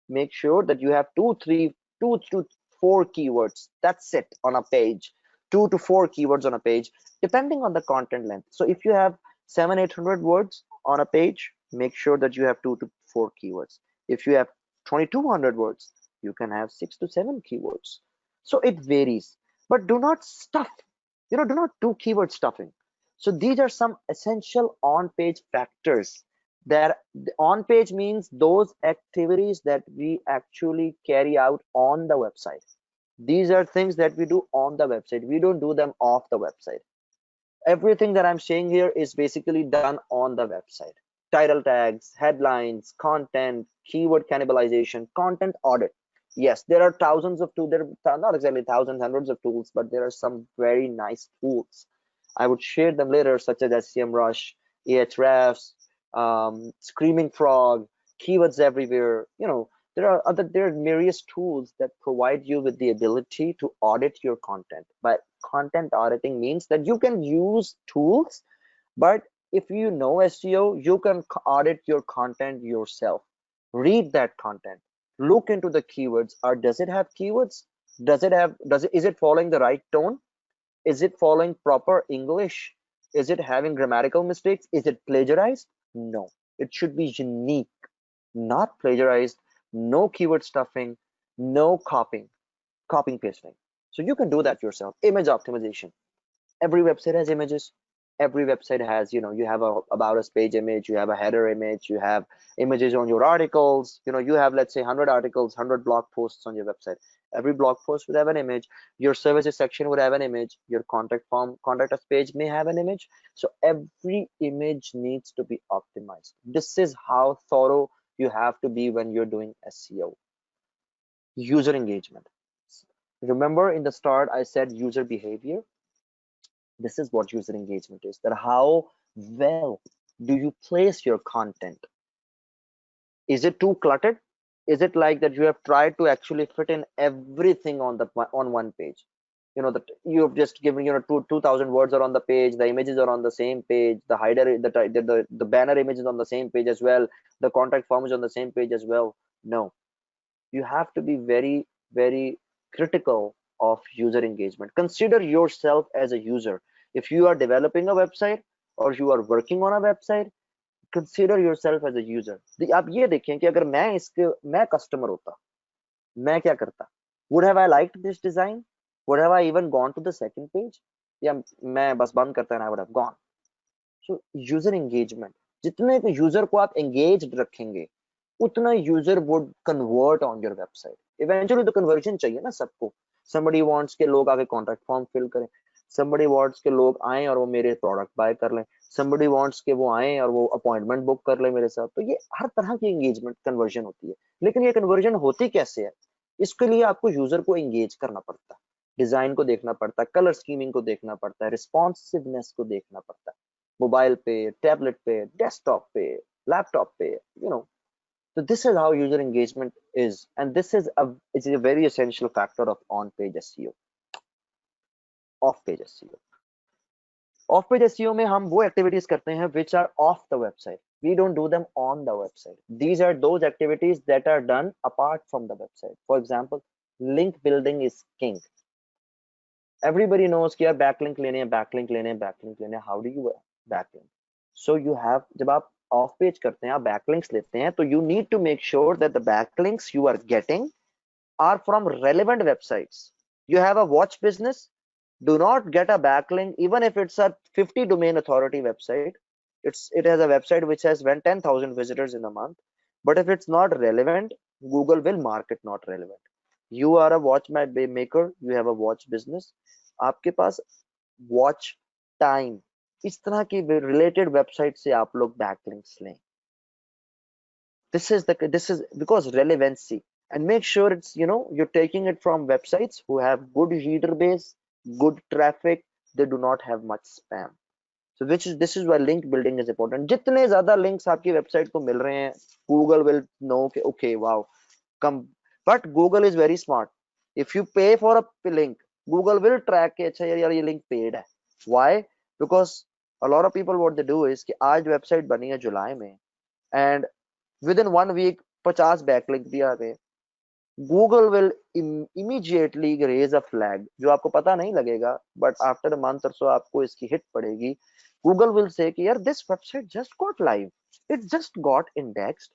make sure that you have two to four keywords. That's it on a page. 2 to 4 keywords on a page, depending on the content length. So if you have 800 words on a page, make sure that you have 2 to 4 keywords. If you have 2200 words, you can have 6 to 7 keywords. So it varies, but do not stuff, do not do keyword stuffing. So these are some essential on-page factors. That on-page means those activities that we actually carry out on the website. These are things that we do on the website. We don't do them off the website. Everything that I'm saying here is basically done on the website. Title tags, headlines, content, keyword cannibalization, content audit. Yes, there are thousands of tools. There are not exactly thousands, hundreds of tools, but there are some very nice tools. I would share them later, such as SEMrush, Ahrefs, Screaming Frog, Keywords Everywhere. There are various tools that provide you with the ability to audit your content. But content auditing means that you can use tools, but if you know SEO, you can audit your content yourself. Read that content, look into the keywords. Or does it have keywords? Is it following the right tone? Is it following proper English? Is it having grammatical mistakes? Is it plagiarized? No, it should be unique, not plagiarized. No keyword stuffing, no copying pasting. So you can do that yourself. Image optimization. Every website has images. Every website has, you have a about us page image, you have a header image, you have images on your articles. You have, let's say, 100 articles, 100 blog posts on your website. Every blog post would have an image. Your services section would have an image. Your contact us page may have an image. So every image needs to be optimized. This is how thorough you have to be when you're doing SEO. User engagement. Remember in the start I said user behavior. This is what user engagement is, that how well do you place your content. Is it too cluttered? Is it like that you have tried to actually fit in everything on one page? That you've just given, 2000 words are on the page, the images are on the same page, the header, the banner image is on the same page as well, the contact form is on the same page as well. No, you have to be very, very critical of user engagement. Consider yourself as a user. If you are developing a website or you are working on a website, consider yourself as a user. आप ये देखें कि अगर मैं customer होता, मैं क्या करता? Would have I liked this design? Would have I even gone to the second page? या मैं बस बंद करता and I would have gone. So user engagement. जितने यूजर को आप engaged रखेंगे, उतना user would convert on your website. Eventually तो कन्वर्जन चाहिए ना सबको. somebody wants के लोग आके कॉन्ट्रैक्ट फॉर्म फिल करें, somebody wants के लोग आए और वो मेरे प्रोडक्ट बाय कर लें, somebody wants के वो आए और वो अपॉइंटमेंट बुक कर ले मेरे साथ. तो ये हर तरह की एंगेजमेंट कन्वर्जन होती है. लेकिन ये कन्वर्जन होती कैसे है? इसके लिए आपको यूजर को एंगेज करना पड़ता है, डिजाइन को देखना पड़ता है, कलर स्कीमिंग को देखना पड़ता है, रिस्पॉन्सिवनेस को देखना पड़ता है, मोबाइल पे, टैबलेट पे, डेस्कटॉप पे, लैपटॉप पे. So this is how user engagement is, and this is a very essential factor of on-page SEO. Off-page SEO. Off-page SEO में हम वो activities करते हैं which are off the website. We don't do them on the website. These are those activities that are done apart from the website. For example, link building is king. Everybody knows कि यार backlink लेने हैं, backlink लेने हैं, backlink लेने हैं. How do you backlink? So you have, जब आप ऑफ पेज करते हैं, आप backlinks लेते हैं, तो you need to make sure that the backlinks you are getting are from relevant websites. You have a watch business, do not get a backlink even if it's a 50 domain authority website. It has a website which has 10,000 visitors in a month, but if it's not relevant, Google will mark it not relevant. You are a watch maker, you have a watch business, आपके पास watch time, इस तरह की related website से आप लोग backlinks लें. This is because relevancy. and make sure it's, you're taking it from websites who have good reader base, good traffic, they do not have much spam. So this is why link building is important. जितने ज्यादा links आपकी website को मिल रहे हैं, Google will know कि okay, wow, come. But Google is very smart. If you pay for a link, Google will track कि अच्छा यार ये link paid है. Why? Because a lot of people what they do is कि आज website बनी है जुलाई में, and within 1 week 50 बैकलिंक भी आ गए. Google will immediately raise a flag जो आपको पता नहीं लगेगा, but after a month or so आपको इसकी hit पड़ेगी. Google will say कि यार this website just got live, it just got indexed,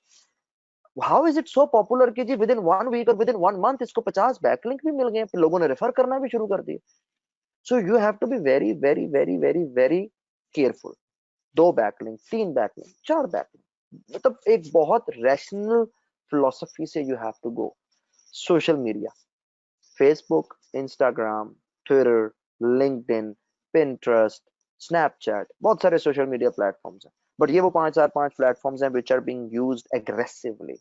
how is it so popular कि जी within 1 week or within 1 month इसको 50 बैकलिंक भी मिल गए, फिर लोगों ने रेफर करना भी शुरू कर दिया. So you have to be very very very very very careful. 2 backlink, 3 backlink, 4 backlink, मतलब एक बहुत रैशनल फिलोसफी से you have to go. Social media, Facebook, Instagram, Twitter, LinkedIn, Pinterest, Snapchat, बहुत सारे सोशल मीडिया प्लेटफॉर्म्स हैं, but ये वो 5 platforms हैं which are being used aggressively.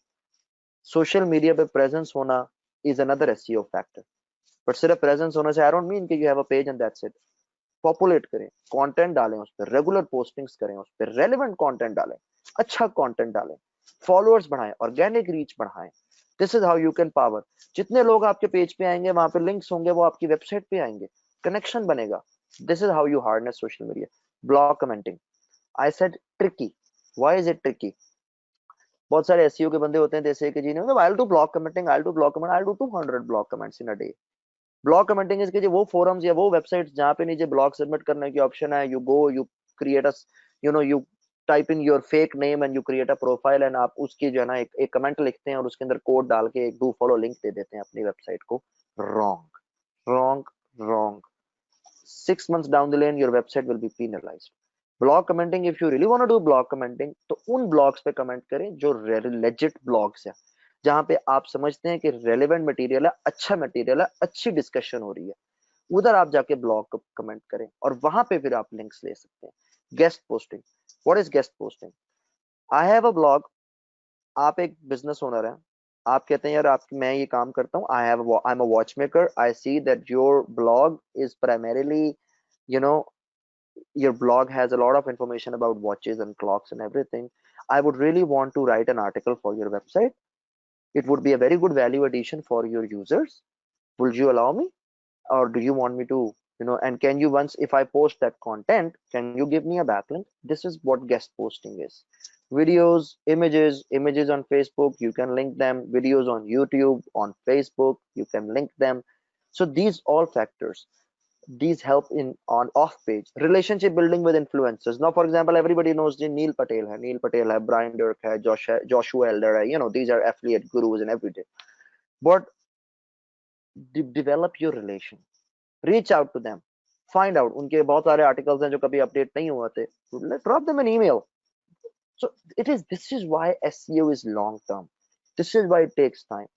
Social media पे प्रेजेंस होना is another SEO factor. But सिर्फ प्रेजेंस होने से I don't mean कि you have a page and that's it. Populate करें, कंटेंट डालें उस पर, रेगुलर पोस्टिंग्स करें उस पर, रेलेवेंट कंटेंट डालें, अच्छा कंटेंट डालें, फॉलोअर्स बढ़ाएं, ऑर्गेनिक रीच बढ़ाएं. This is how you can power. जितने लोग आपके पेज पे आएंगे, वहां पे लिंक्स होंगे, वो आपकी वेबसाइट पे आएंगे, कनेक्शन बनेगा. This is how you harness social media. Blog commenting, I said tricky. Why is it tricky? बहुत सारे एसईओ के बंदे होते हैं जैसे कि जी ने I will do blog commenting, I will do blog comment, I will do 200 blog comments in a day. Blog commenting इसके जो वो फोरम्स या वो वेबसाइट्स जहाँ पे नीचे ब्लॉग सबमिट करने की ऑप्शन है, you go, you create a, you type in your fake name and you create a profile, and आप उसकी जो है ना एक कमेंट लिखते हैं और उसके अंदर कोड डाल के एक डू फॉलो लिंक दे देते हैं अपनी वेबसाइट को. Wrong, wrong, wrong. 6 months down the lane your website will be penalized. Blog commenting, if you really want to do blog commenting, तो उन ब्लॉग्स पे कमेंट करें जो लेजिट ब्लॉग्स है, जहां पे आप समझते हैं कि रेलेवेंट मटेरियल है, अच्छा मटेरियल है, अच्छी डिस्कशन हो रही है. उधर आप जाके ब्लॉग कमेंट करें और वहां पे फिर आप लिंक्स ले सकते हैं. Guest posting, what is guest posting? I have a blog, आप एक बिजनेस ओनर है, आप कहते हैं यार आप मैं ये काम करता हूँ, I am a watch maker, I see that your blog is primarily, you know your blog has a lot of information about watches and clocks and everything. I would really want to write an article for your website. It would be a very good value addition for your users. Would you allow me, or do you want me to, and can you, once if I post that content, can you give me a backlink? This is what guest posting is. Videos, images on Facebook, you can link them. Videos on YouTube, on Facebook, you can link them. So these all factors, these help in on off page relationship building with influencers. Now for example, everybody knows the Neil Patel hai, Brian Dirk hai, Joshua Elder hai, these are affiliate gurus and everything. But develop your relation, reach out to them, find out. उनके बहुत सारे articles हैं जो कभी update नहीं हुए थे, drop them an email. So this is why SEO is long term. This is why it takes time.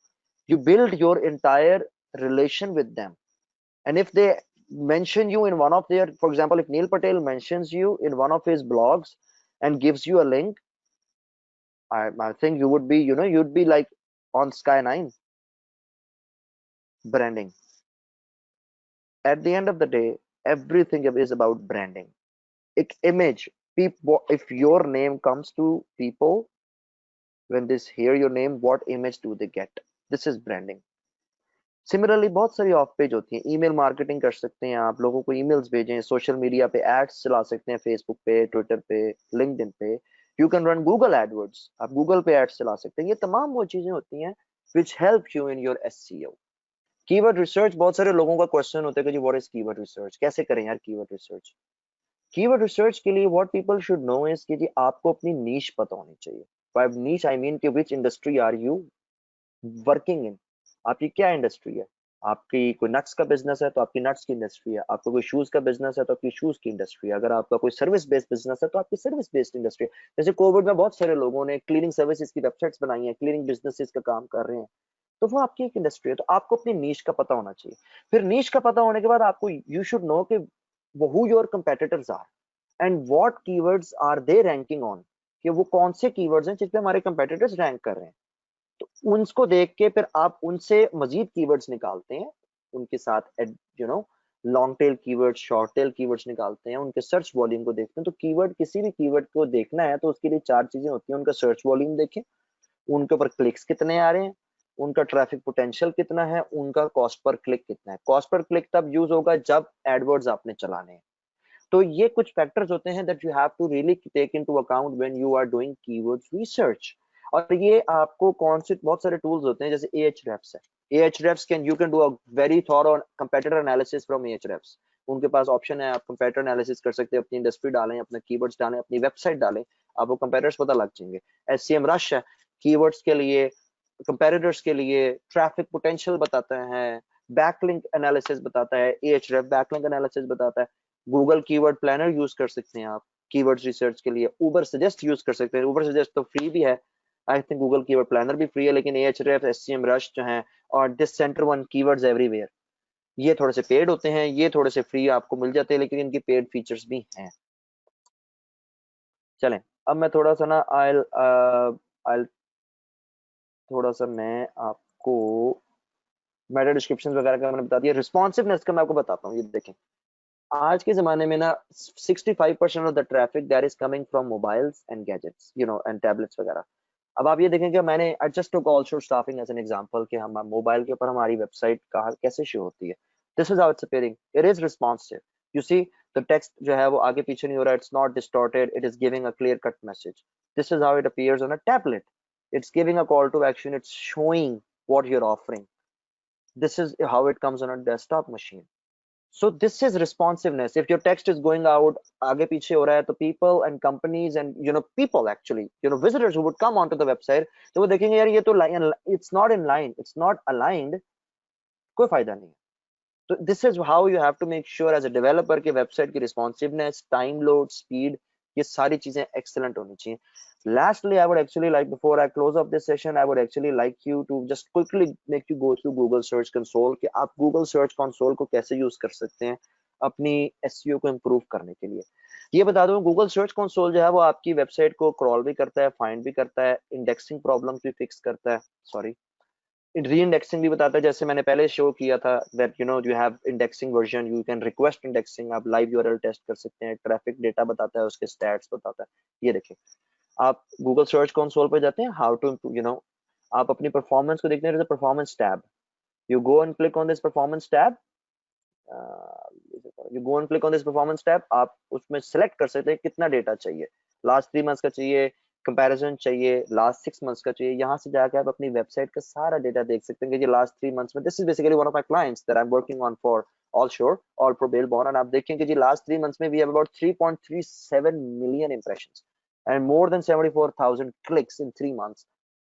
You build your entire relation with them, and if they mention you in one of their, for example, if Neil Patel mentions you in one of his blogs and gives you a link, I think you would be, you'd be like on Sky 9. Branding, at the end of the day, everything is about branding. Image, people, if your name comes to people, when they hear your name, what image do they get? This is branding. Similarly बहुत सारी of page होती हैं. Email marketing कर सकते हैं, आप लोगों को ईमेल्स भेजें, सोशल मीडिया पे एड्स चला सकते हैं, फेसबुक पे, ट्विटर पे, लिंक्डइन पे. You can run Google AdWords, आप गूगल पे एड्स चला सकते हैं. ये तमाम वो चीजें होती हैं which help you in your SEO. Keyword research, बहुत सारे लोगों का क्वेश्चन होता है कि जी व्हाट इज कीवर्ड रिसर्च, कैसे करें यार कीवर्ड रिसर्च? कीवर्ड रिसर्च के लिए what people should know is कि जी आपको अपनी नीश पता होनी चाहिए. बाय नीश आई मीन कि which industry are you working in, आपकी क्या इंडस्ट्री है. आपकी कोई नट्स का बिजनेस है तो आपकी नट्स की इंडस्ट्री है, आपका कोई शूज का बिजनेस है तो आपकी शूज की इंडस्ट्री है, अगर आपका कोई सर्विस बेस्ड बिजनेस है तो आपकी सर्विस बेस्ड इंडस्ट्री है. जैसे कोविड में बहुत सारे लोगों ने क्लीनिंग सर्विसेज की वेबसाइट्स बनाई हैं, क्लीनिंग बिजनेसेस का काम कर रहे हैं, तो वो आपकी एक इंडस्ट्री है. तो आपको अपनी नीश का पता होना चाहिए. फिर नीश का पता होने के बाद आपको यू शुड नो कि वो who your competitors are and what keywords are they ranking on, कि वो कौन से कीवर्ड्स हैं जिस पे हमारे कंपेटिटर्स रैंक कर रहे हैं. तो उनको देख के फिर आप उनसे मजीद कीवर्ड्स निकालते हैं, उनके साथ long tail keywords, short tail keywords निकालते हैं, उनके सर्च वॉल्यूम को देखते हैं। तो कीवर्ड, किसी भी कीवर्ड को देखना है तो उसके लिए 4 चीजें होती हैं। उनका सर्च वॉल्यूम देखें, उनके ऊपर क्लिक्स कितने आ रहे हैं, उनका ट्रैफिक पोटेंशियल कितना है, उनका कॉस्ट पर क्लिक कितना है। कॉस्ट पर क्लिक तब यूज होगा जब एडवर्ड्स आपने चलाने हैं। तो ये कुछ फैक्टर्स होते हैं that you have to really take into account when you are doing keywords research. और ये आपको कौन से बहुत सारे टूल्स होते हैं, जैसे Ahrefs है। Ahrefs can you can do a very thorough competitor analysis from Ahrefs। उनके पास ऑप्शन है, आप कंपेटिटर एनालिसिस कर सकते हैं, अपनी इंडस्ट्री डालें, अपने कीवर्ड्स डालें, अपनी वेबसाइट डालें, आपको कंपेटिटर्स पता लग जाएंगे। SCM रश है कीवर्ड्स के लिए, कंपेटिटर्स के लिए, ट्रैफिक पोटेंशियल बताता है, बैकलिंक एनालिसिस बताता है, Ahrefs बैकलिंक एनालिसिस बताता है। गूगल कीवर्ड प्लानर यूज कर सकते हैं आप कीवर्ड्स रिसर्च के लिए। उबर सजेस्ट यूज कर सकते हैं, उबर सजेस्ट तो फ्री भी है, I think Google keyword planner भी फ्री है, लेकिन Ahrefs, SCM रश जो है, और this center one keywords everywhere, ये थोड़े से पेड होते हैं, ये थोड़े से फ्री आपको मिल जाते हैं, लेकिन इनकी पेड फीचर्स भी हैं। चलें, अब मैं थोड़ा सा ना आई थोड़ा सा मैं आपको मेटा डिस्क्रिप्शन वगैरह का मैंने बता दिया। रिस्पॉन्सिवनेस का मैं आपको बताता हूँ। ये देखें, आज के जमाने में ना 65% of the traffic that is coming from mobiles and gadgets, and tablets वगैरह। अब आप ये देखेंगे, मैंने I just took also staffing as an example कि हम मोबाइल के ऊपर हमारी वेबसाइट कहाँ कैसे शो होती है। This is how it's appearing, it is responsive. You see the text जो है वो आगे पीछे नहीं हो रहा, it's not distorted, it is giving a clear cut message. This is how it appears on a tablet, it's giving a call to action, it's showing what you're offering. This is how it comes on a desktop machine. So this is responsiveness. If your text is going out, आगे पीछे हो रहा है, तो people and companies and people actually, visitors who would come onto the website, तो वो देखेंगे यार ये तो it's not in line, it's not aligned, कोई फायदा नहीं है। तो this is how you have to make sure as a developer कि वेबसाइट की रिस्पॉन्सिवनेस, टाइम लोड, स्पीड, ये सारी चीजें एक्सेलेंट होनी चाहिए। Lastly, I would actually like, before I close up this session, I would actually like you to just quickly make you go through Google Search Console कि आप Google Search Console को कैसे use कर सकते हैं अपनी SEO को improve करने के लिए। ये बता दूं, Google Search Console जो है वो आपकी वेबसाइट को क्रॉल भी करता है, फाइंड भी करता है, इंडेक्सिंग प्रॉब्लम भी फिक्स करता है, सॉरी री इंडेक्सिंग भी बताता है। जैसे मैंने पहले शो किया था that you have indexing version, you can request indexing, आप लाइव यूआरएल टेस्ट कर सकते हैं, ट्रैफिक डेटा बताता है, उसके स्टैट्स बताता है। ये देखिए, आप गूगल सर्च कंसोल पे जाते हैं, हाउ टू आप अपनी परफॉर्मेंस को देखते हैं, performance tab, you go and click on this performance tab, you go and click on this performance tab, आप उसमें सेलेक्ट कर सकते हैं कितना डेटा चाहिए, लास्ट 3 मंथ्स का चाहिए, कंपैरिजन चाहिए, लास्ट 6 मंथ्स का चाहिए। यहाँ से जाकर आप अपनी वेबसाइट का सारा डेटा देख सकते हैं कि जी लास्ट 3 मंथ्स में, this is basically one of my clients that I am working on for all sure all pro bell born, and आप देखेंगे जी लास्ट 3 मंथ्स में we have about 3.37 million impressions and more than 74,000 clicks in 3 months.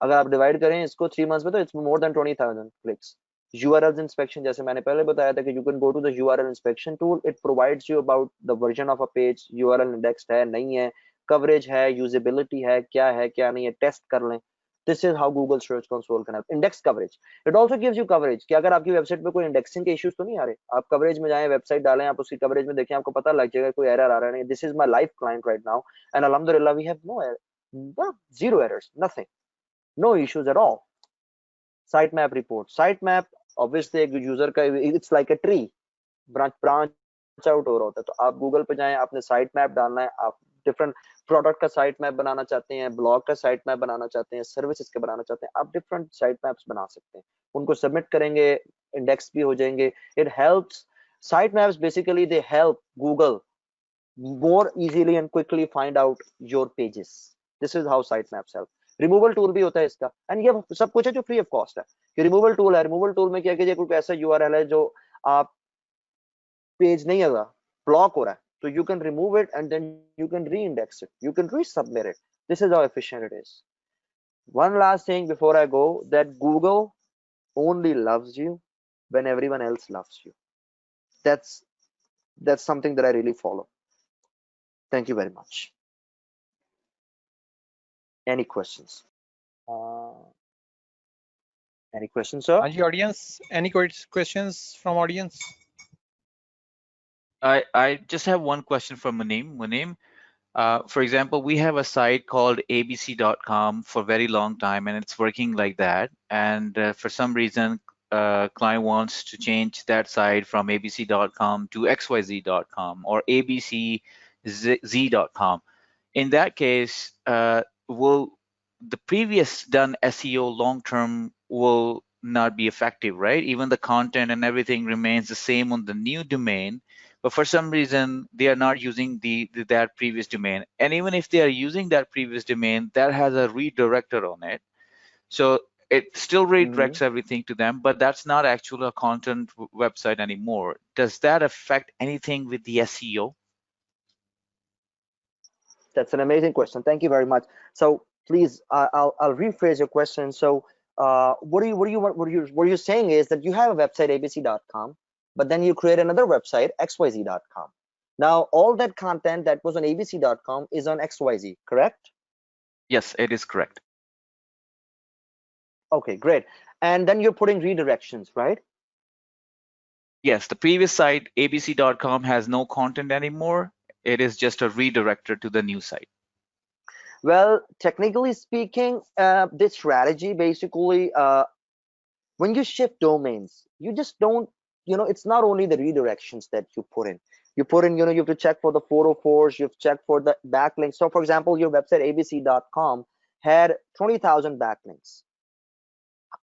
अगर आप divide करें इसको 3 months में, तो it's more than 20,000 clicks. URL inspection, जैसे मैंने पहले बताया था कि you can go to the URL inspection tool, it provides you about the version of a page, URL indexed है नहीं है, coverage है, usability है, क्या नहीं है, टेस्ट कर लें। This is how Google Search Console can help. Index coverage, it also gives you coverage कि अगर आपकी वेबसाइट पे कोई इंडेक्सिंग के इश्यूज तो नहीं आ रहे, आप कवरेज में जाएं, वेबसाइट डालें, आप उसकी कवरेज में देखें, आपको पता लग जाएगा कोई एरर आ रहा नहीं। This is my live client right now and alhamdulillah we have zero errors, nothing, no issues at all. Site map report, site map obviously एक यूजर का, it's like a tree, branch out हो रहा होता है। तो आप Google पे जाएं, आपने साइट मैप डालना है, आप डिफरेंट प्रोडक्ट का साइट मैप बनाना चाहते हैं, ब्लॉग का साइट मैप बनाना चाहते हैं, सर्विसेज का बनाना चाहते हैं, आप डिफरेंट साइट मैप्स बना सकते हैं, उनको सबमिट करेंगे, इंडेक्स भी हो जाएंगे। It helps, site maps basically they help Google more easily and quickly find out your pages. This is how sitemaps help. Removal tool भी होता है इसका, एंड ये सब कुछ है जो फ्री ऑफ कॉस्ट है। कि रिमूवल टूल है, रिमूवल टूल में क्या कीजिए, कोई ऐसा यूआरएल है जो आप पेज नहीं होगा, ब्लॉक हो रहा है, तो you can remove it and then you can re index it, you can re submit it. This is how efficient it is. One last thing before I go, that Google only loves you when everyone else loves you. That's that's something that I really follow. Thank you very much. Any questions? Any questions, sir? Anji, audience, any questions from audience? I just have one question for Munim. Munim, For example, we have a site called abc.com for a very long time, and it's working like that. And for some reason, client wants to change that site from abc.com to xyz.com or abcz.com. In that case, will the previous done SEO long term will not be effective, right? Even the content and everything remains the same on the new domain, but for some reason they are not using that previous domain. And even if they are using that previous domain, that has a redirector on it, so it still Mhm. redirects everything to them, but that's not actually a content website anymore. Does that affect anything with the SEO? That's an amazing question. Thank you very much. So please, I'll rephrase your question. So what you're saying is that you have a website abc.com, but then you create another website xyz.com. Now all that content that was on abc.com is on xyz, correct? Yes, it is correct. Okay, great. And then you're putting redirections, right? Yes, the previous site, abc.com, has no content anymore. It is just a redirector to the new site. Well, technically speaking, this strategy basically, when you shift domains, you just don't, it's not only the redirections that you put in. You put in, you have to check for the 404s, you have to check for the backlinks. So for example, your website abc.com had 20,000 backlinks.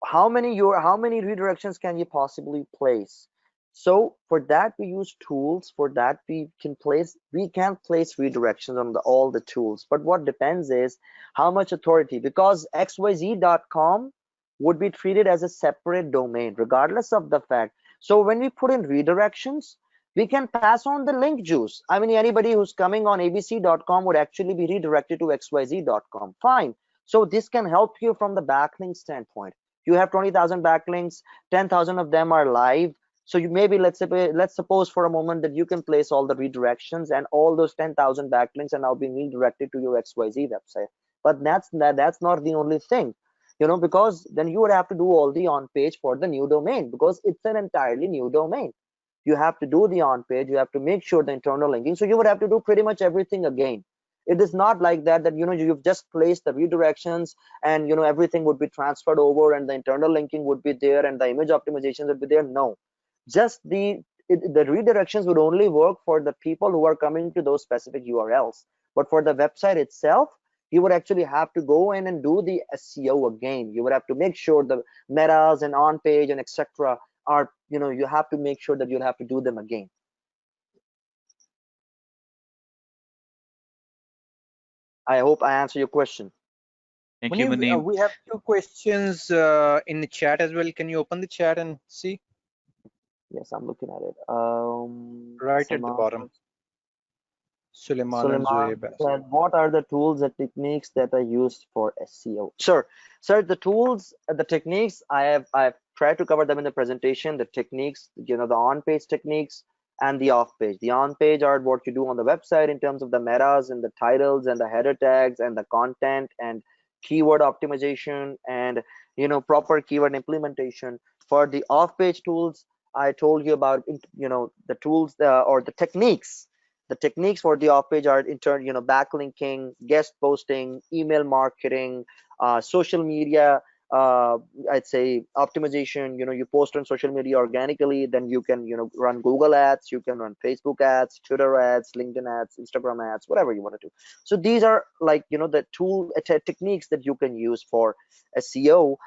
How many redirections can you possibly place? So for that we use tools. For that we can place redirections on all the tools, but what depends is how much authority, because xyz.com would be treated as a separate domain regardless of the fact. So when we put in redirections, we can pass on the link juice. I mean, anybody who's coming on abc.com would actually be redirected to xyz.com. Fine. So this can help you from the backlink standpoint. You have 20,000 backlinks, 10,000 of them are live. So you maybe, let's suppose for a moment that you can place all the redirections, and all those 10,000 backlinks are now being redirected to your XYZ website. But that's not the only thing, because then you would have to do all the on page for the new domain, because it's an entirely new domain. You have to do the on page, you have to make sure the internal linking, so you would have to do pretty much everything again. It is not like that you've just placed the redirections and everything would be transferred over and the internal linking would be there and the image optimizations would be there. No, just the redirections would only work for the people who are coming to those specific URLs. But for the website itself, you would actually have to go in and do the SEO again. You would have to make sure the metas and on page and etc are, you have to make sure that you'll have to do them again. I hope I answer your question. Thank you, Munim, Munim. we have two questions in the chat as well. Can you open the chat and see? Yes, I'm looking at it. Right at the Salman bottom. Suleiman and Suleiman Zoeb asked. said, what are the tools and techniques that are used for SEO? Sir, the tools, the techniques, I've tried to cover them in the presentation. The techniques, the on-page techniques and the off-page. The on-page are what you do on the website in terms of the metas and the titles and the header tags and the content and keyword optimization and proper keyword implementation. For the off-page tools, I told you about the tools, or the techniques for the off page are in turn, backlinking, guest posting, email marketing, social media, I'd say optimization. You post on social media organically, then you can run Google ads, you can run Facebook ads, Twitter ads, LinkedIn ads, Instagram ads, whatever you want to do. So these are like the techniques that you can use for SEO.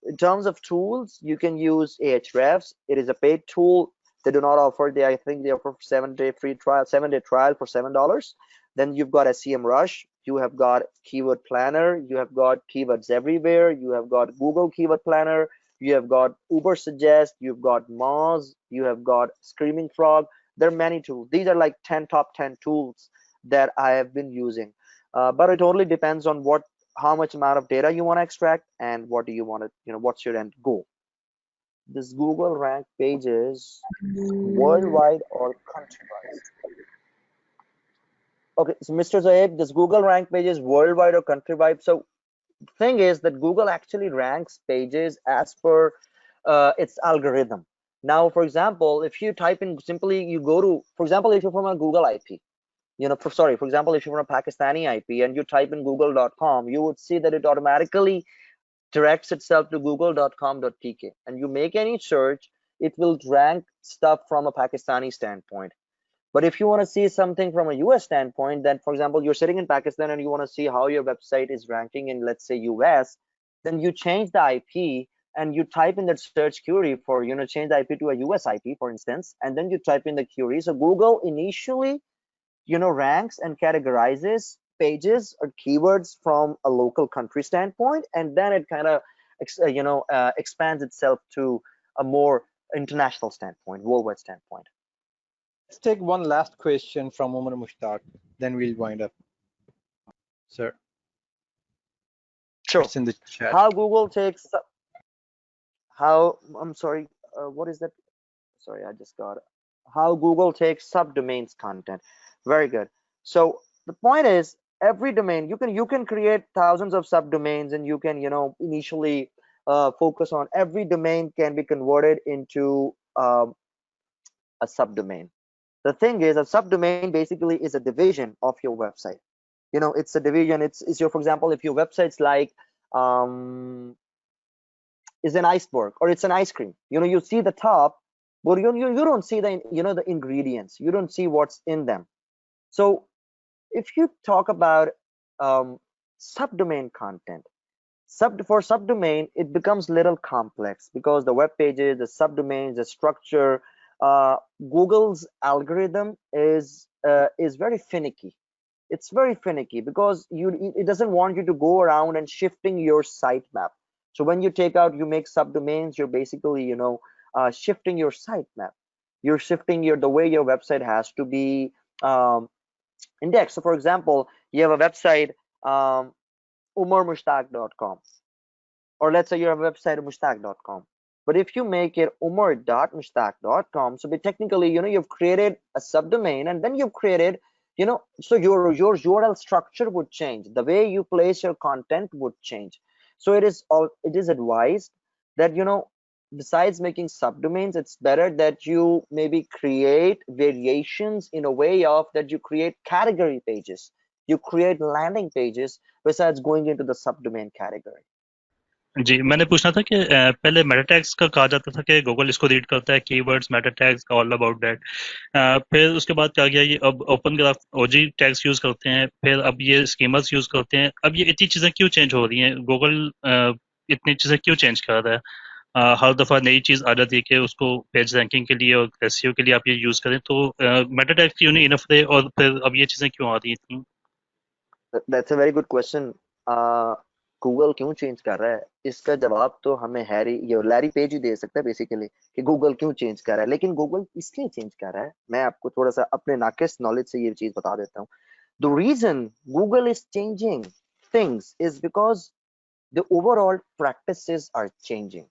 In terms of tools, you can use Ahrefs. It is a paid tool. They do not offer, I think they offer 7-day free trial, 7-day trial for $7. Then you've got SEMrush, you have got Keyword Planner, you have got Keywords Everywhere, you have got Google Keyword Planner, you have got Uber Suggest, you've got Moz, you have got Screaming Frog. There are many tools. These are like top 10 tools that I have been using. But it totally depends on how much amount of data you want to extract and what do you want to, what's your end goal. This Google rank pages worldwide or country-wise? Okay, so Mr. Zaid, this Google rank pages worldwide or country-wide? So the thing is that Google actually ranks pages as per its algorithm. Now, for example, if you type in simply, you go to, for example, if you're from a Google IP, for example, if you're from a Pakistani IP and you type in google.com, you would see that it automatically directs itself to google.com.pk, and you make any search, it will rank stuff from a Pakistani standpoint. But if you want to see something from a US standpoint, then for example, you're sitting in Pakistan and you want to see how your website is ranking in, let's say, US, then you change the IP and you type in that search query for, change the IP to a US IP, for instance, and then you type in the query. So Google initially, ranks and categorizes pages or keywords from a local country standpoint, and then it kind of, expands itself to a more international standpoint, worldwide standpoint. Let's take one last question from Umar Mushtaq, then we'll wind up. Sir. Sure. It's in the chat. How Google takes, I'm sorry, what is that? Sorry, I just got it. How Google takes subdomains content. Very good. So the point is, every domain, you can create thousands of subdomains, and you can, initially focus on every domain can be converted into a subdomain. The thing is, a subdomain basically is a division of your website. It's a division. It's your, for example, if your website's like is an iceberg or it's an ice cream, you see the top, but you don't see the the ingredients. You don't see what's in them. So if you talk about subdomain content, for subdomain, it becomes little complex because the web pages, the subdomains, the structure, Google's algorithm is very finicky. It's very finicky because it doesn't want you to go around and shifting your sitemap. So when you make subdomains, you're basically shifting your sitemap. You're shifting the way your website has to be indexed. So for example, you have a website umarmushtaq.com, or let's say you have a website mushtaq.com. But if you make it umar.mushtaq.com, so technically, you've created a subdomain, and then you've created, so your URL structure would change. The way you place your content would change. So it is advised that, besides making subdomains, it's better that you maybe create variations in a way of that you create category pages, you create landing pages besides going into the subdomain category. जी मैंने पूछना था कि पहले Meta tags का कहा जाता था कि गूगल इसको रीड करता है, keywords Meta tags all about that. फिर उसके बाद क्या गया, ये अब ओपन ग्राफ ओजी टैग्स यूज करते हैं, फिर अब ये स्कीमर्स यूज करते हैं। अब ये इतनी चीजें क्यों चेंज हो रही हैं? गूगल इतनी चीजें क्यों चेंज कर रहा है? हर दफा नई चीज आ जाती है कि उसको पेज रैंकिंग के लिए और एसईओ के लिए आप ये यूज करें, तो मेटा टैग्स क्यों नहीं इनफ रहे और फिर अब ये चीजें क्यों आ रही हैं? That's a very good question. Google क्यों चेंज कर रहा है, इसका जवाब तो हमें लैरी पेज ही दे सकता है बेसिकली, कि गूगल क्यों चेंज कर रहा है। लेकिन गूगल इसलिए चेंज कर रहा है, मैं आपको थोड़ा सा अपने नाकिस नॉलेज से ये चीज बता देता हूँ। The reason Google is changing things is because the overall practices are changing,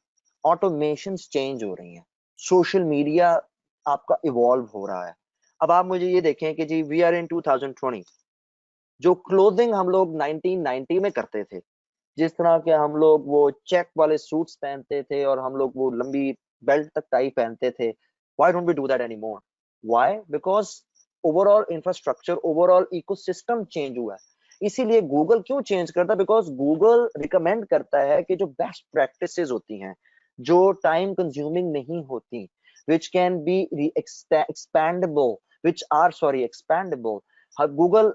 automations change हो रही हैं, सोशल मीडिया आपका इवॉल्व हो रहा है। अब आप मुझे ये देखें कि जी वी आर इन 2020, जो क्लोथिंग हम लोग 1990 में करते थे, जिस तरह के हम लोग वो चेक वाले सूट्स पहनते थे और हम लोग वो लंबी बेल्ट तक टाई पहनते थे, why don't we do that anymore? Why? Because overall infrastructure, overall ecosystem change हुआ है। इसीलिए गूगल क्यों चेंज करता है? बिकॉज गूगल रिकमेंड करता है कि जो बेस्ट प्रैक्टिसेस होती हैं, जो टाइम कंज्यूमिंग नहीं होती, which can be expandable, Google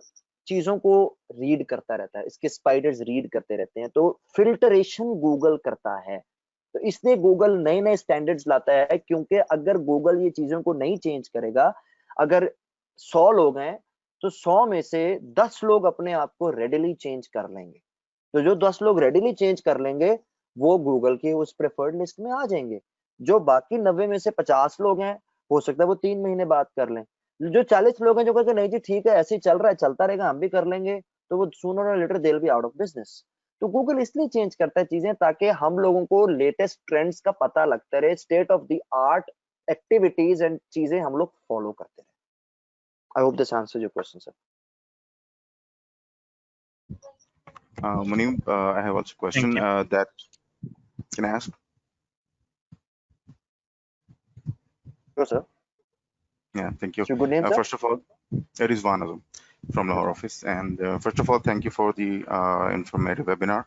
चीजों को रीड करता रहता है, इसके स्पाइडर्स रीड करते रहते हैं, तो फिल्टरेशन गूगल करता है। तो इसलिए गूगल नए नए स्टैंडर्ड्स लाता है, क्योंकि अगर गूगल ये चीजों को नहीं चेंज करेगा, अगर 100 लोग हैं तो 100 में से 10 लोग अपने आप को रेडिली चेंज कर लेंगे। तो जो 10 लोग रेडिली चेंज कर लेंगे वो गूगल की उस प्रेफर्ड लिस्ट में आ जाएंगे। जो बाकी 90 में से 50 लोग हैं, हो सकता है वो 3 महीने बाद कर लें। जो 40 लोग हैं जो कहते नहीं जी ठीक है ऐसे ही चल रहा है, चलता रहेगा, हम भी कर लेंगे, तो वो सूनर और later they will be out of business. तो गूगल इसलिए चेंज करता है चीजें ताकि हम लोगों को लेटेस्ट ट्रेंड्स का पता लगता रहे, state of the art activities and चीजें हम लोग फॉलो करते रहे। I hope this answers your question sir. Munim, I have also a question that can I ask? Sure, sir. Yeah, thank you. So good name, sir? First of all, it is one of them from our office. And first of all, thank you for the informative webinar.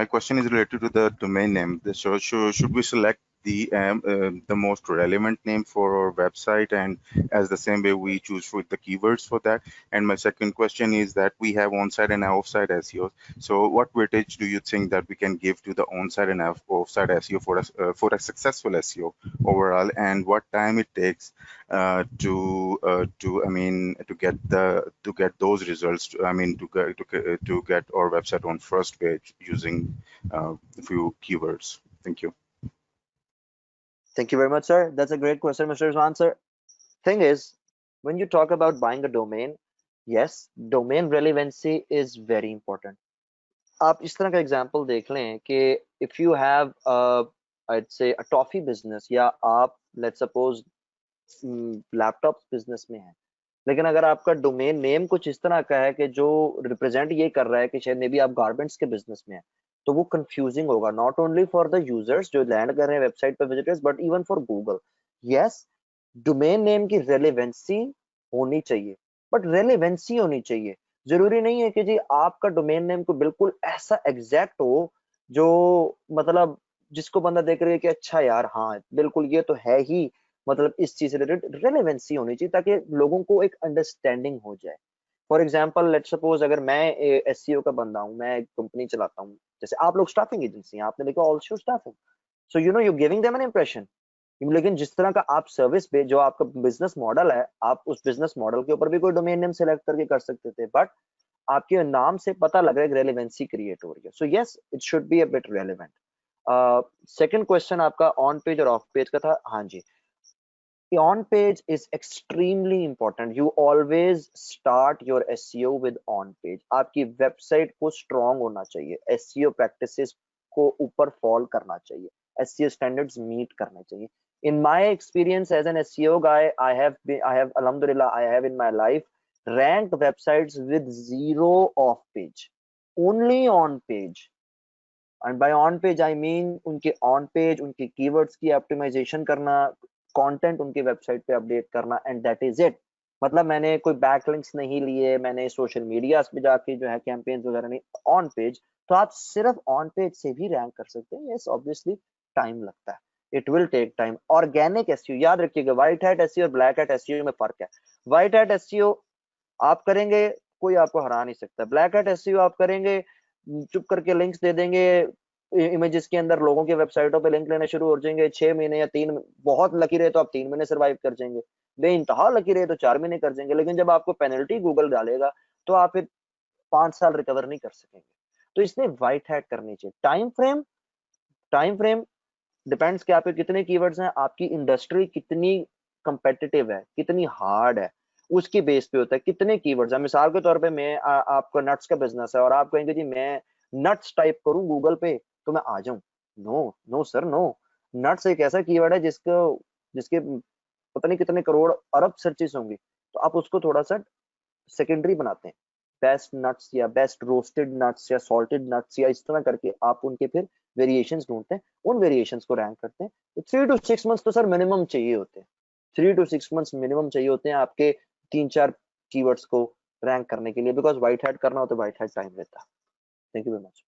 My question is related to the domain name. So should we select the most relevant name for our website, and as the same way we choose with the keywords for that? And my second question is that we have on-site and off-site SEO. So what weightage do you think that we can give to the on-site and off-site SEO for a successful SEO overall, and what time it takes to get those results, to get our website on first page using a few keywords? Thank you. Thank you very much, sir. That's a great question, Mr. Rizwan, sir. Thing is, when you talk about buying a domain, yes, domain relevancy is very important. आप इस तरह का example देख लें कि if you have I'd say a toffee business, या आप let's suppose laptop business में है, लेकिन अगर आपका डोमेन नेम कुछ इस तरह का है कि जो रिप्रेजेंट ये कर रहा है कि शायद मे बी आप गारमेंट्स के बिजनेस में है, तो वो कंफ्यूजिंग होगा, not only for the users जो लैंड कर रहे हैं वेबसाइट पर visitors, but even for Google. Yes, domain name की रेलेवेंसी होनी चाहिए, बट रेलेवेंसी होनी चाहिए. जरूरी नहीं है कि जी आपका डोमेन नेम को बिल्कुल ऐसा एग्जैक्ट हो जो मतलब जिसको बंदा देख रही है कि अच्छा यार हाँ बिल्कुल ये तो है ही, मतलब इस चीज से रिलेटेड रेलेवेंसी होनी चाहिए ताकि लोगों को एक अंडरस्टैंडिंग हो जाए. फॉर एग्जाम्पल लेट्स सपोज अगर मैं एससीओ का बंदा हूँ, मैं एक कंपनी चलाता हूँ, जैसे आप लोग स्टाफिंग एजेंसी हैं, आपने देखा also staffing, so you know you giving them an impression. लेकिन जिस तरह का आप सर्विस पे जो आपका बिजनेस मॉडल है, आप उस बिजनेस मॉडल के ऊपर भी कोई डोमेन नेम सेलेक्ट करके कर सकते थे, बट आपके नाम से पता लग रहा है रेलेवेंसी क्रिएट हो रही है. So yes, it should be a bit relevant. Second question आपका ऑन पेज और ऑफ पेज का था. हाँ जी, on page is extremely important. You always start your SEO with on page. आपकी वेबसाइट को स्ट्रॉन्ग होना चाहिए, SEO प्रैक्टिसेस को ऊपर फॉल करना चाहिए, SEO स्टैंडर्ड्स मीट करने चाहिए. In my experience as an SEO guy, I have alhamdulillah, I have in my life ranked websites with zero off page, only on page. And by on page I mean उनके on page उनके keywords की optimization करना, content उनके website पे update करना, and that is it. मतलब मैंने कोई बैकलिंक्स नहीं लिए, मैंने सोशल मीडिया पे जाके जो है कैंपेन्स वगैरह नहीं, ऑन पेज. तो आप सिर्फ ऑन पेज से भी रैंक कर सकते हैं. यस ऑब्वियसली टाइम लगता है, it will take time. Organic SEO याद रखिएगा, व्हाइट हैट एसईओ और ब्लैक हैट एसईओ में फर्क है. व्हाइट हैट एसईओ आप करेंगे कोई आपको हरा नहीं सकता. ब्लैक हैट एसईओ आप करेंगे चुप करके लिंक्स दे देंगे इमेजेस के अंदर, लोगों के वेबसाइटों पे लिंक लेने शुरू हो जाएंगे. 6 महीने या 3, बहुत लकी रहे तो आप 3 महीने सर्वाइव कर जाएंगे, बेइंतहा लकी रहे तो 4 महीने कर जाएंगे. लेकिन जब आपको पेनल्टी गूगल डालेगा तो आप फिर 5 साल रिकवर नहीं कर सकेंगे. तो इसने व्हाइट हैट करनी चाहिए. टाइम फ्रेम डिपेंड्स कि आपके कितने कीवर्ड्स हैं, आपकी इंडस्ट्री कितनी कंपेटिटिव है, कितनी हार्ड है, उसके बेस पे होता है कितने कीवर्ड्स हैं. मिसाल के तौर पे मैं आपका नट्स का बिजनेस है और आप कहेंगे जी मैं नट्स टाइप करूं गूगल पे तो मैं आ जाऊं. No no sir no. Nuts एक ऐसा कीवर्ड है जिसके पता नहीं कितने करोड़ अरब सर्चेस होंगी, तो आप उसको थोड़ा सा सेकेंडरी बनाते हैं. बेस्ट नट्स या बेस्ट रोस्टेड नट्स या सॉल्टेड नट्स या इस तरह करके आप उनके फिर वेरिएशंस ढूंढते हैं, उन वेरिएशंस को रैंक करते हैं. तो 3 to 6 मंथ्स तो सर मिनिमम चाहिए होते हैं. 3 to 6 मंथ्स मिनिमम चाहिए होते हैं आपके 3-4 कीवर्ड्स को रैंक करने के लिए, बिकॉज व्हाइट हैट करना हो तो व्हाइट हैट टाइम लेता है. Thank you very much.